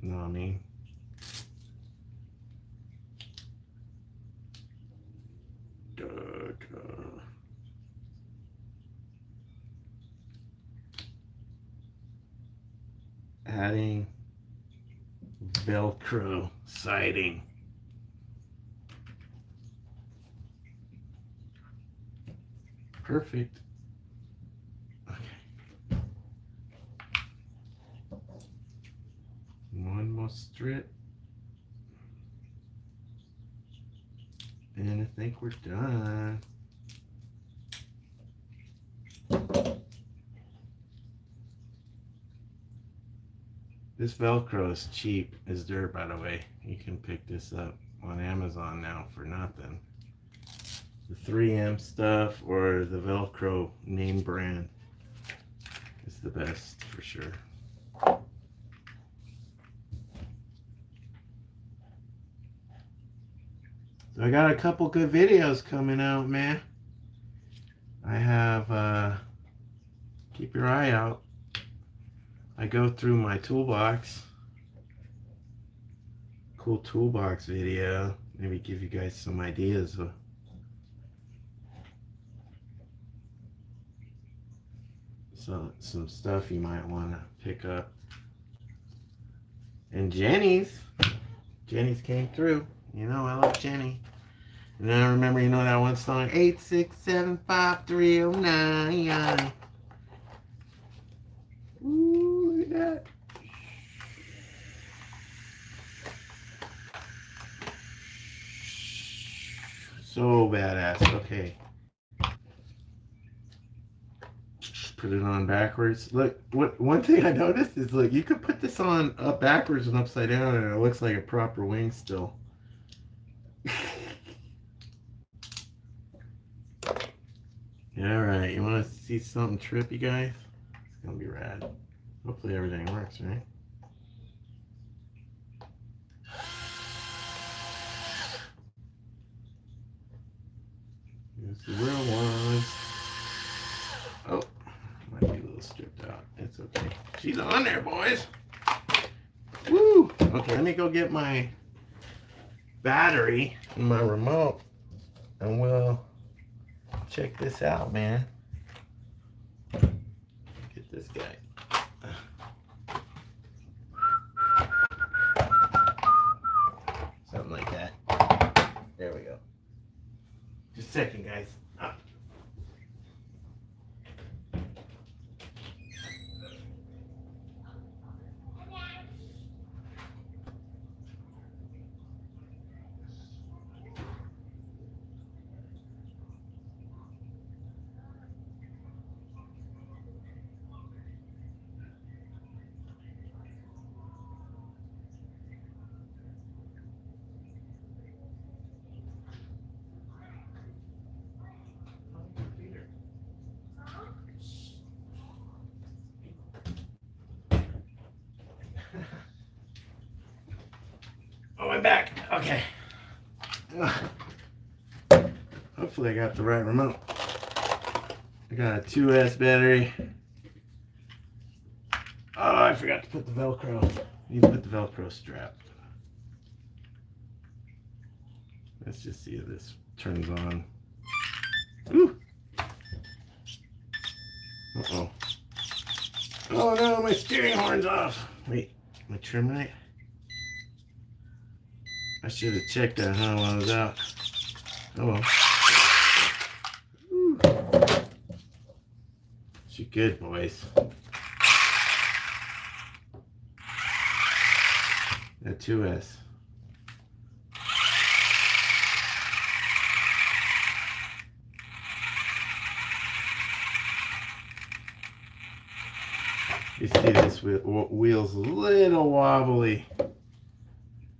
You know what I mean? Adding Velcro siding. Perfect. Okay. One more strip. And I think we're done. This Velcro is cheap as dirt, by the way. You can pick this up on Amazon now for nothing. The 3M stuff or the Velcro name brand is the best for sure. So I got a couple good videos coming out, man. I have, keep your eye out. I go through my toolbox. Cool toolbox video. Maybe give you guys some ideas of some stuff you might want to pick up. And Jenny's came through. You know, I love Jenny. And I remember, you know that one song, 8675309. Ooh, look at that. So badass. Okay. Put it on backwards. Look, one thing I noticed is, look, you could put this on up backwards and upside down, and it looks like a proper wing still. All right, you want to see something trippy, guys? It's gonna be rad. Hopefully everything works, right? Here's the real one. Oh, might be a little stripped out. It's okay. She's on there, boys. Woo! Okay, let me go get my battery and my remote, and we'll check this out, man. Get this guy. Something like that. There we go. Just a second, guys. Oh, I'm back. Okay. Hopefully I got the right remote. I got a 2S battery. Oh, I forgot to put the Velcro. Need to put the Velcro strap. Let's just see if this turns on. Ooh. Uh-oh. Oh no, my steering horn's off. Wait, my trim light? I should have checked that, huh, while I was out. Oh well. Ooh. She good, boys. A 2S. You see this wheel's a little wobbly.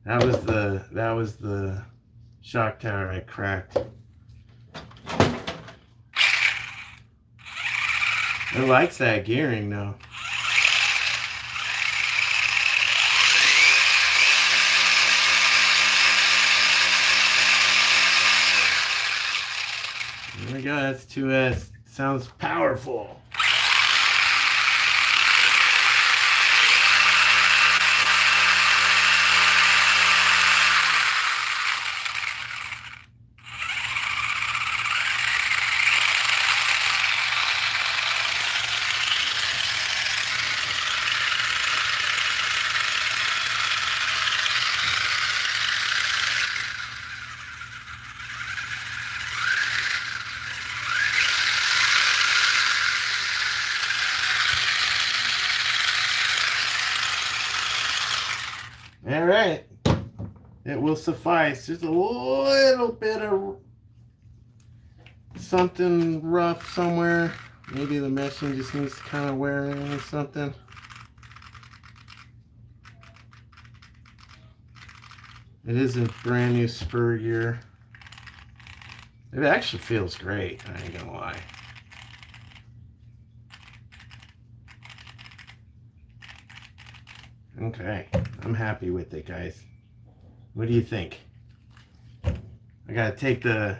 That was the shock tower I cracked. It likes that gearing though. There we go, that's 2S. Sounds powerful. All right, it will suffice. Just a little bit of something rough somewhere. Maybe the meshing just needs to kind of wear in or something. It isn't brand new spur gear. It actually feels great, I ain't gonna lie. Okay, I'm happy with it, guys. What do you think? I gotta take the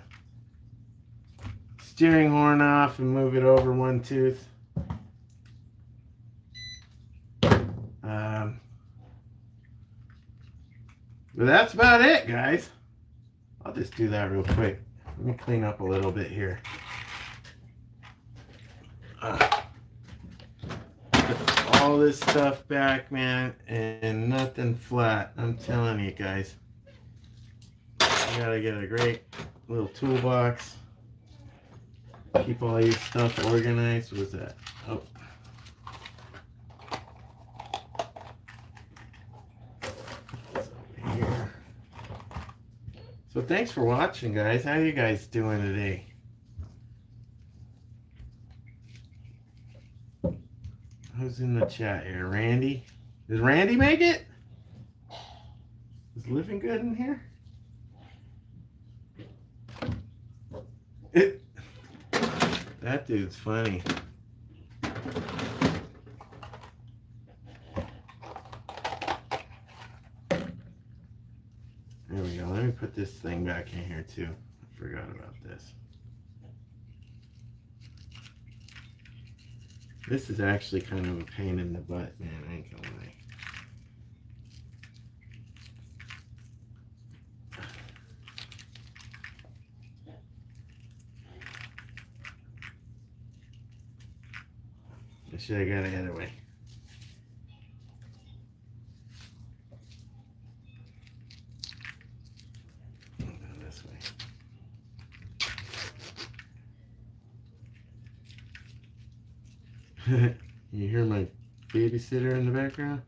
steering horn off and move it over one tooth. But that's about it, guys. I'll just do that real quick. Let me clean up a little bit here. Put all this stuff back, man, and nothing flat. I'm telling you, guys. I gotta get a great little toolbox. Keep all your stuff organized. What was that? Oh. Here. So thanks for watching, guys. How are you guys doing today? Who's in the chat here? Randy? Does Randy make it? Is Living Good in here? That dude's funny. There we go. Let me put this thing back in here too. I forgot about this. This is actually kind of a pain in the butt, man. I ain't gonna lie. I should have got it the other way. I'll go this way. You hear my babysitter in the background?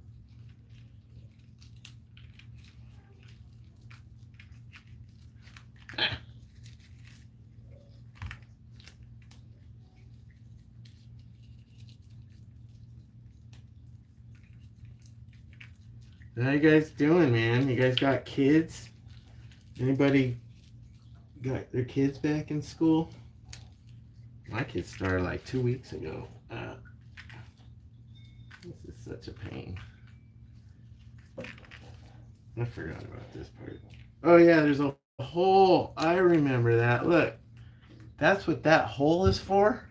How you guys doing, man? You guys got kids? Anybody got their kids back in school? My kids started like 2 weeks ago. This is such a pain. I forgot about this part. Oh yeah, there's a hole. I remember that. Look, that's what that hole is for.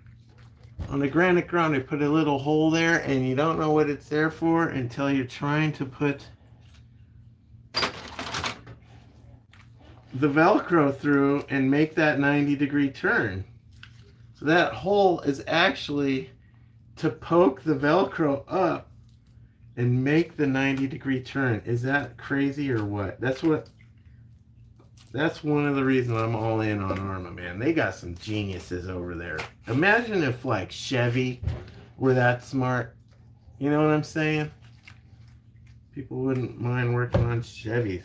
On the granite ground, they put a little hole there, and you don't know what it's there for until you're trying to put the Velcro through and make that 90-degree turn. So that hole is actually to poke the Velcro up and make the 90-degree turn. Is that crazy or what? That's one of the reasons I'm all in on Arma, man. They got some geniuses over there. Imagine if like Chevy were that smart. You know what I'm saying? People wouldn't mind working on Chevys.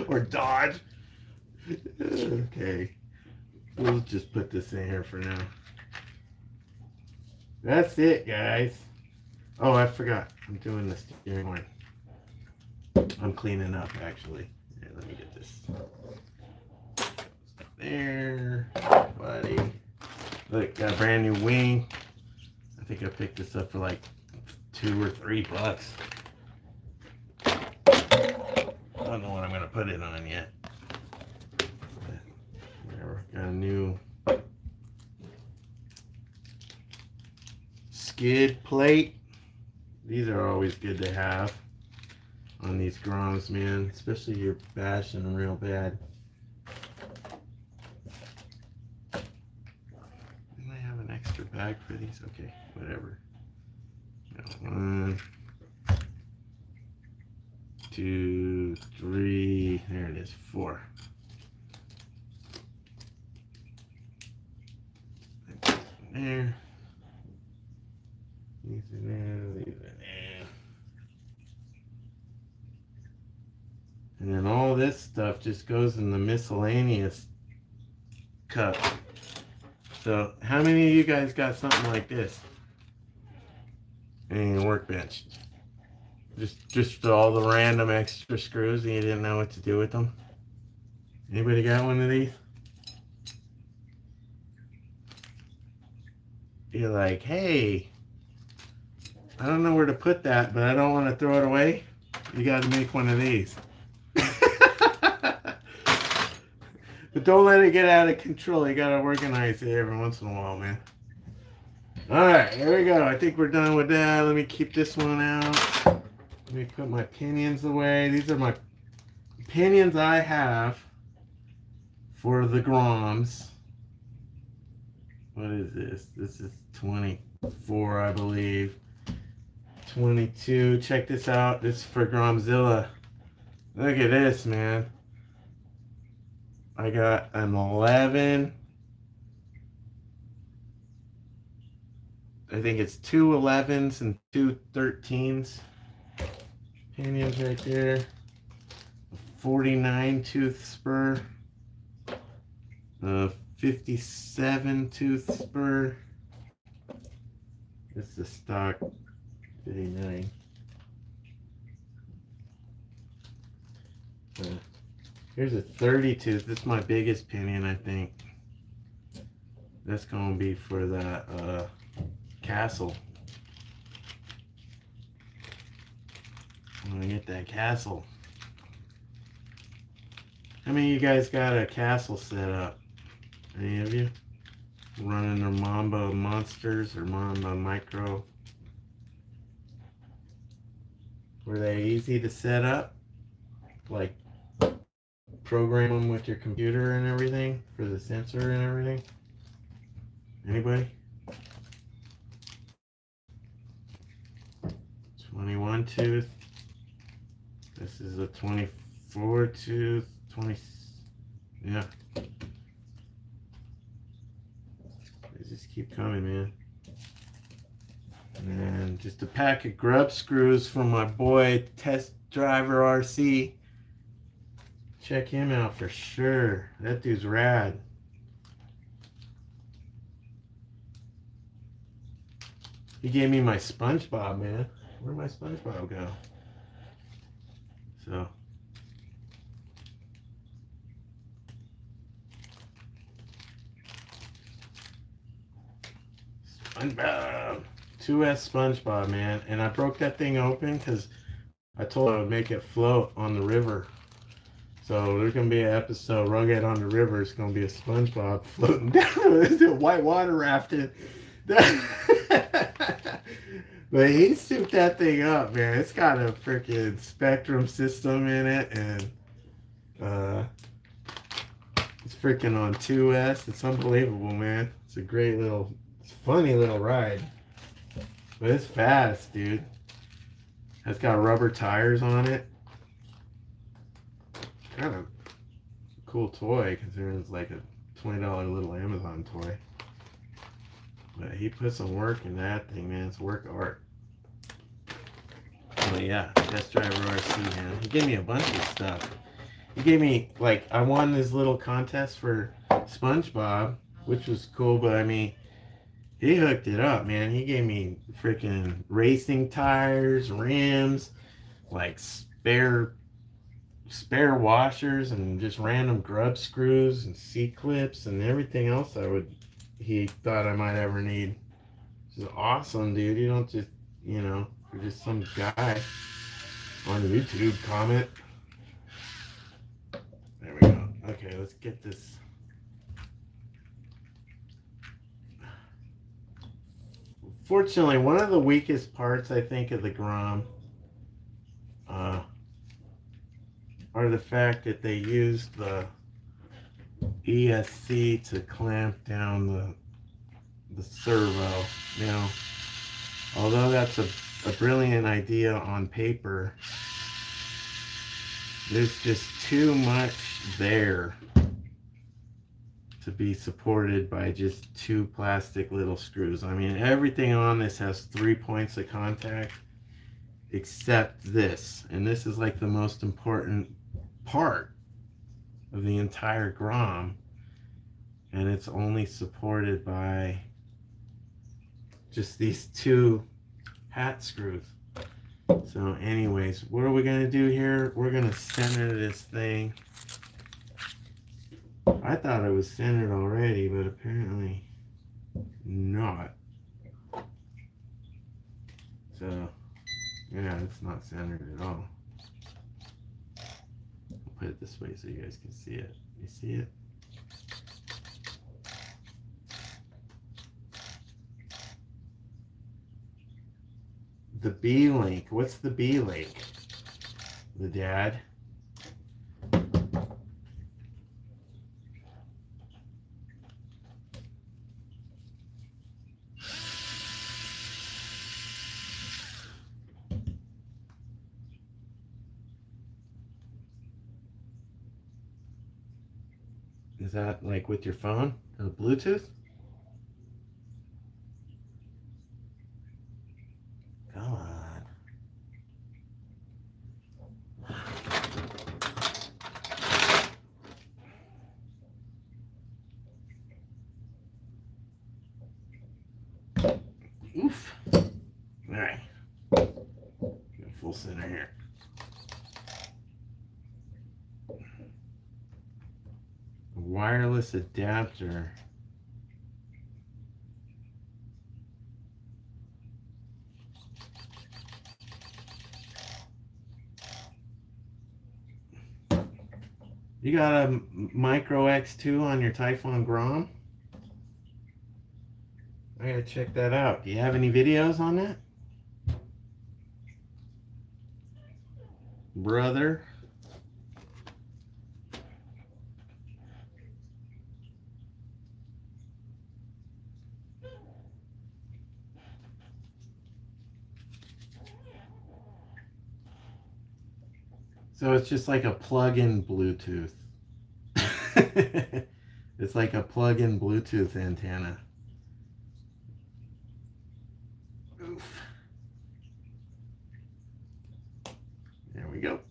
Or Dodge. Okay. We'll just put this in here for now. That's it, guys. Oh, I forgot. I'm doing the steering wheel. I'm cleaning up, actually. Here, let me get this. There, buddy. Look, got a brand new wing. I think I picked this up for like $2 or $3. I don't know what I'm gonna put it on yet. But whatever. Got a new skid plate. These are always good to have on these Groms, man. Especially if you're bashing them real bad. Extra bag for these. Okay, whatever. 1, 2, 3. There it is. 4. There. These in there. These in there. And then all this stuff just goes in the miscellaneous cup. So, how many of you guys got something like this in your workbench? Just all the random extra screws and you didn't know what to do with them? Anybody got one of these? You're like, hey, I don't know where to put that, but I don't want to throw it away. You got to make one of these. But don't let it get out of control. You gotta organize it every once in a while, man. Alright, there we go. I think we're done with that. Let me keep this one out. Let me put my pinions away. These are my pinions I have for the Groms. What is this? This is 24, I believe. 22. Check this out. This is for Gromzilla. Look at this, man. I got an 11. I think it's 2 11s and 2 13s. Pinions right there. A 49 tooth spur. A 57 tooth spur. This is the stock 59. Here's a 30 tooth. This is my biggest pinion, I think. That's going to be for that castle. I'm going to get that castle. How many of you guys got a castle set up? Any of you? Running their Mamba Monsters or Mamba Micro? Were they easy to set up? Like, program them with your computer and everything for the sensor and everything? Anybody? 21 tooth. This is a 24 tooth. 20. Yeah. They just keep coming, man. And just a pack of grub screws from my boy Test Driver RC. Check him out for sure. That dude's rad. He gave me my SpongeBob, man. Where'd my SpongeBob go? So. SpongeBob. 2S SpongeBob, man. And I broke that thing open because I told him I would make it float on the river. So there's going to be an episode, Rugghead on the River. It's going to be a SpongeBob floating down white water rafting. But he souped that thing up, man. It's got a freaking spectrum system in it. And it's freaking on 2S. It's unbelievable, man. It's a great little, it's a funny little ride. But it's fast, dude. It's got rubber tires on it. Kind of cool toy considering it's like a $20 little Amazon toy. But he put some work in that thing, man. It's a work of art. yeah, Best Driver RC, man. He gave me a bunch of stuff. He gave me, like, I won this little contest for SpongeBob, which was cool, but I mean, he hooked it up, man. He gave me freaking racing tires, rims, like spare washers, and just random grub screws and C-clips and everything else he thought I might ever need. This is awesome, dude. You don't just, you're just some guy on YouTube comment. There we go. Okay, let's get this. Fortunately, one of the weakest parts, I think, of the Grom are the fact that they used the ESC to clamp down the servo. Now, although that's a brilliant idea on paper, there's just too much there to be supported by just two plastic little screws. I mean, everything on this has 3 points of contact except this. And this is like the most important part of the entire Grom. And it's only supported by just these two hat screws. So anyways, what are we going to do here? We're going to center this thing. I thought it was centered already, but apparently not. So, yeah, it's not centered at all. I'll put it this way so you guys can see it. You see it? The B link. What's the B link? The dad. Is that like with your phone? The Bluetooth? Come on. Oof. Alright. Got full center here. Wireless adapter. You got a Micro X2 on your Typhon Grom? I gotta check that out. Do you have any videos on that? Brother? So it's just like a plug-in Bluetooth. It's like a plug-in Bluetooth antenna. Oof. There we go.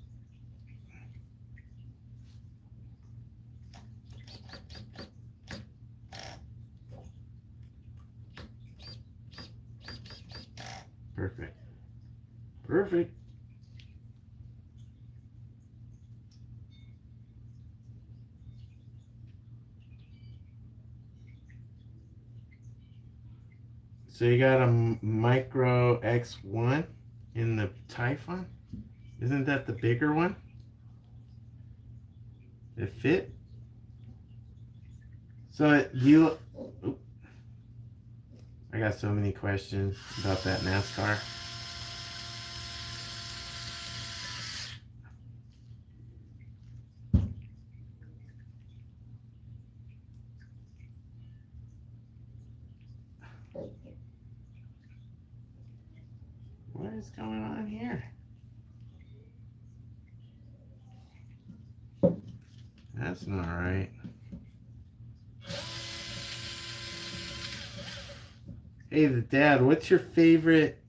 Perfect. Perfect. So you got a Micro X1 in the Typhon? Isn't that the bigger one? It fit? So you... Oop. I got so many questions about that NASCAR. What is going on here? That's not right. Hey, the dad, what's your favorite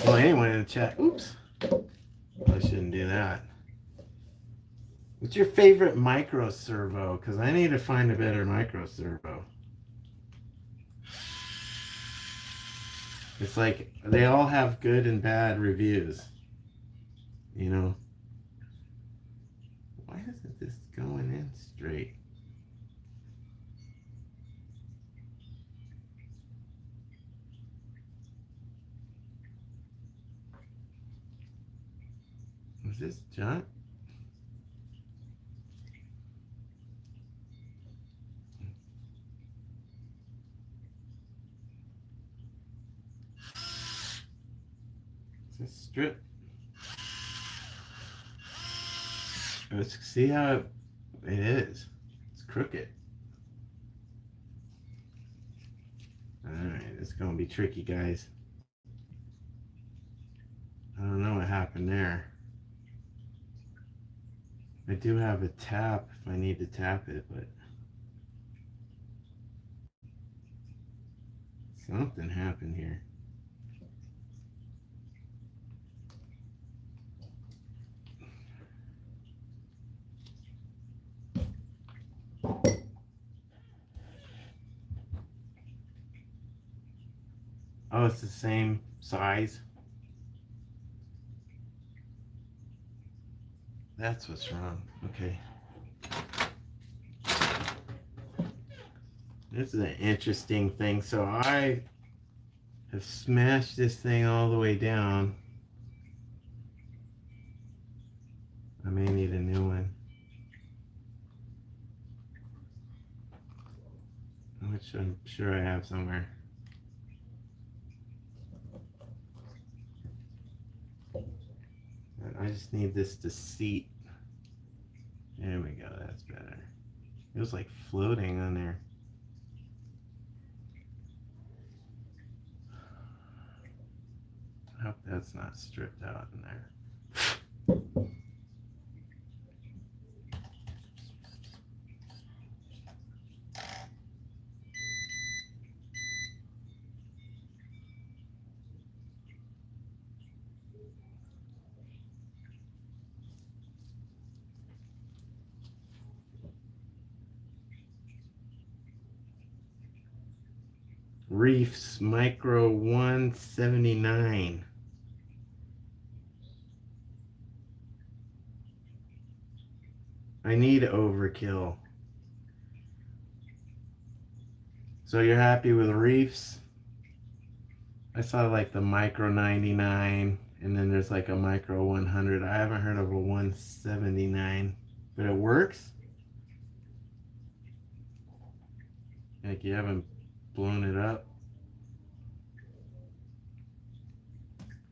Well, anyone in the chat, oops, I shouldn't do that. What's your favorite micro servo? Because I need to find a better micro servo. It's like they all have good and bad reviews. You know? Why isn't this going in straight? Is this junk? Is this strip? Let's see how it is. It's crooked. Alright, it's going to be tricky, guys. I don't know what happened there. I do have a tap if I need to tap it, but something happened here. Oh, it's the same size. That's what's wrong. Okay. This is an interesting thing. So I have smashed this thing all the way down. I may need a new one. Which I'm sure I have somewhere. I just need this to seat. There we go, that's better. It was like floating on there. I hope that's not stripped out in there. Reefs Micro 179. I need overkill. So you're happy with Reefs? I saw like the Micro 99, and then there's like a Micro 100. I haven't heard of a 179, but it works? Like you haven't blown it up?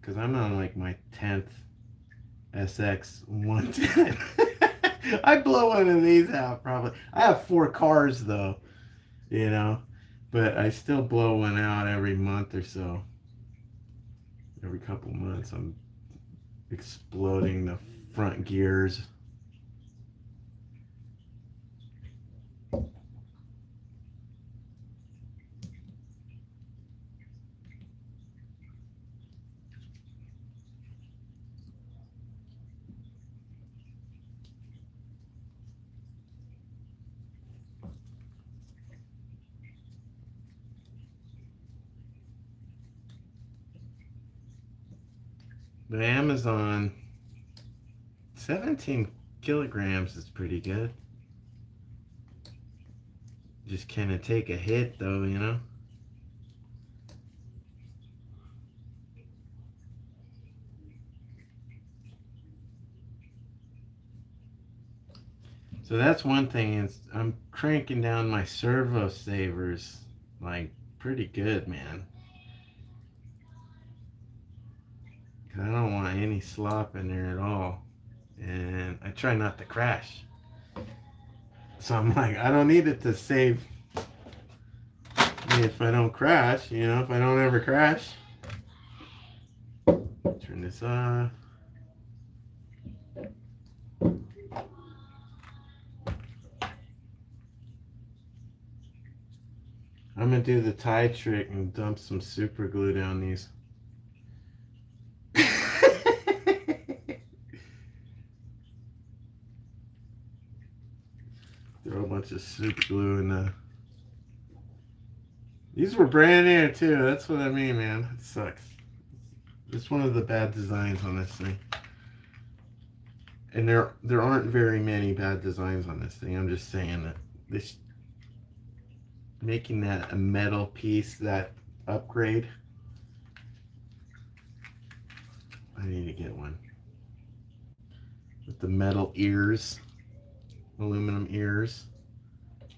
Because I'm on like my 10th SX 110. I blow one of these out probably. I have 4 cars though, you know, but I still blow one out every month or so. Every couple months I'm exploding the front gears. The Amazon 17 kilograms is pretty good. Just kind of take a hit though, you know. So that's one thing, is I'm cranking down my servo savers like pretty good, man. Cause I don't want any slop in there at all. And I try not to crash. So I'm like, I don't need it to save me if I don't crash, you know, if I don't ever crash. Turn this off. I'm gonna do the tie trick and dump some super glue down these. bunch of super glue in the... These were brand new too. That's what I mean, man. It sucks. It's one of the bad designs on this thing. And there aren't very many bad designs on this thing. I'm just saying that this making that a metal piece, that upgrade. I need to get one with the metal ears, aluminum ears,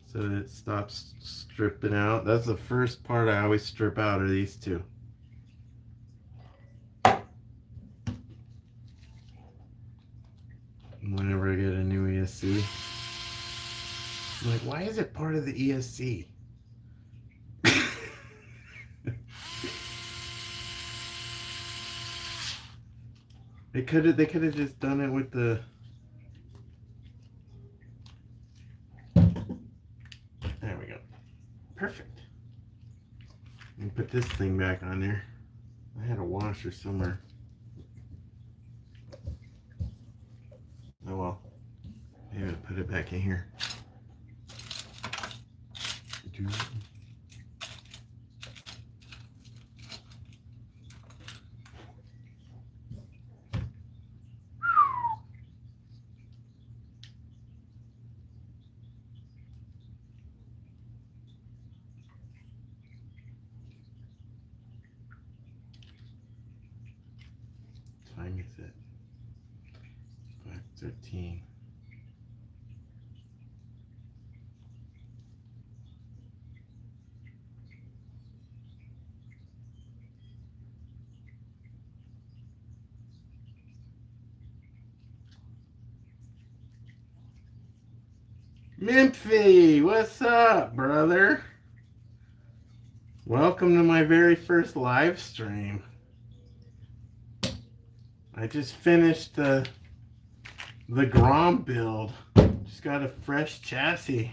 so that it stops stripping out. That's the first part I always strip out, are these two. Whenever I get a new ESC, I'm like, why is it part of the ESC? They could have just done it with the... There we go. Perfect. And put this thing back on there. I had a washer somewhere. Oh well. Maybe I'll put it back in here. What time is it? 5:13. Memphi, what's up, brother? Welcome to my very first live stream. I just finished the Grom build. Just got a fresh chassis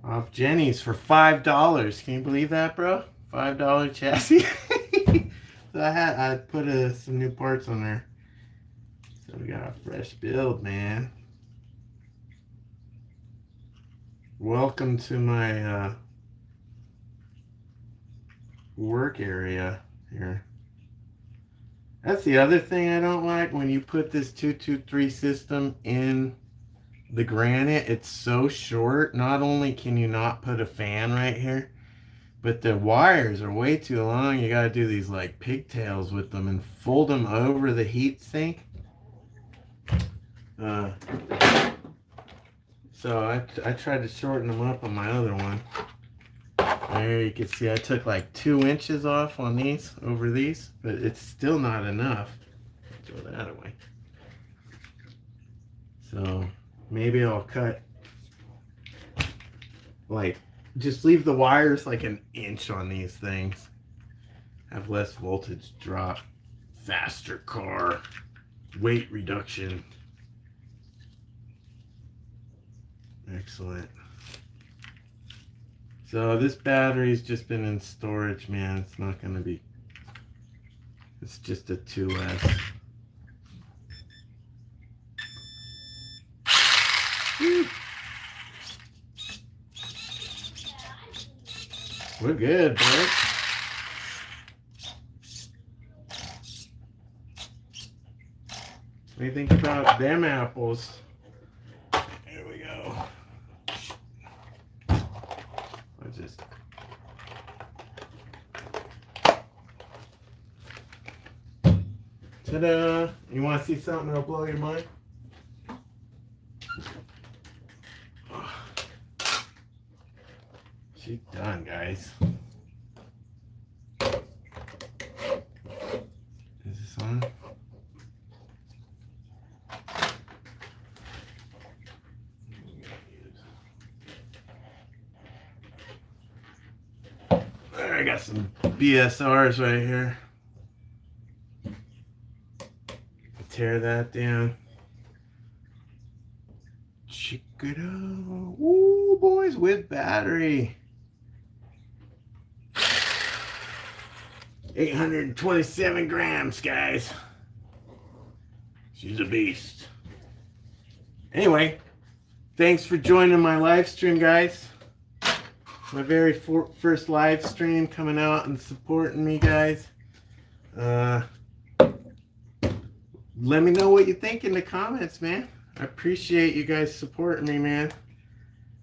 off Jenny's for $5. Can you believe that, bro? $5 chassis. So I put some new parts on there. So we got a fresh build, man. Welcome to my work area here. That's the other thing I don't like, when you put this 223 system in the granite, it's so short. Not only can you not put a fan right here, but the wires are way too long. You gotta do these like pigtails with them and fold them over the heat sink. So I tried to shorten them up on my other one. There you can see I took like 2 inches off on these, over these, but it's still not enough. Throw that away. So maybe I'll cut, like, just leave the wires like 1 inch on these things. Have less voltage drop, faster car, weight reduction. Excellent. So this battery's just been in storage, man. It's not going to be... It's just a 2S. Woo. We're good, bud. What do you think about them apples? There we go. Just ta-da! You want to see something that'll blow your mind? Oh. She's done, guys. Is this on? I got some BSRs right here. Tear that down. Check it out. Ooh, boys, with battery. 827 grams, guys. She's a beast. Anyway, thanks for joining my live stream, guys. My very first live stream coming out and supporting me, guys. Let me know what you think in the comments, man. I appreciate you guys supporting me, man.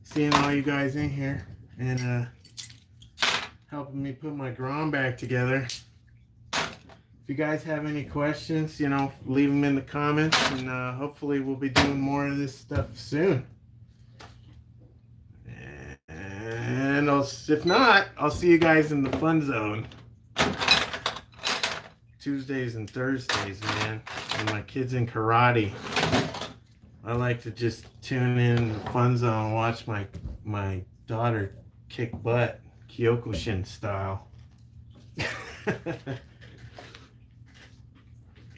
Seeing all you guys in here and helping me put my Grom back together. If you guys have any questions, you know, leave them in the comments, and hopefully we'll be doing more of this stuff soon. And if not, I'll see you guys in the fun zone. Tuesdays and Thursdays, man. And my kids in karate. I like to just tune in the fun zone and watch my daughter kick butt, Kyokushin style.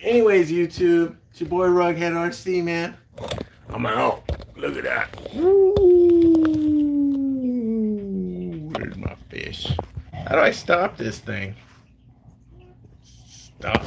Anyways, YouTube, it's your boy Rugghead RC, man. I'm out. Look at that. Ooh, where's my fish? How do I stop this thing? Stop.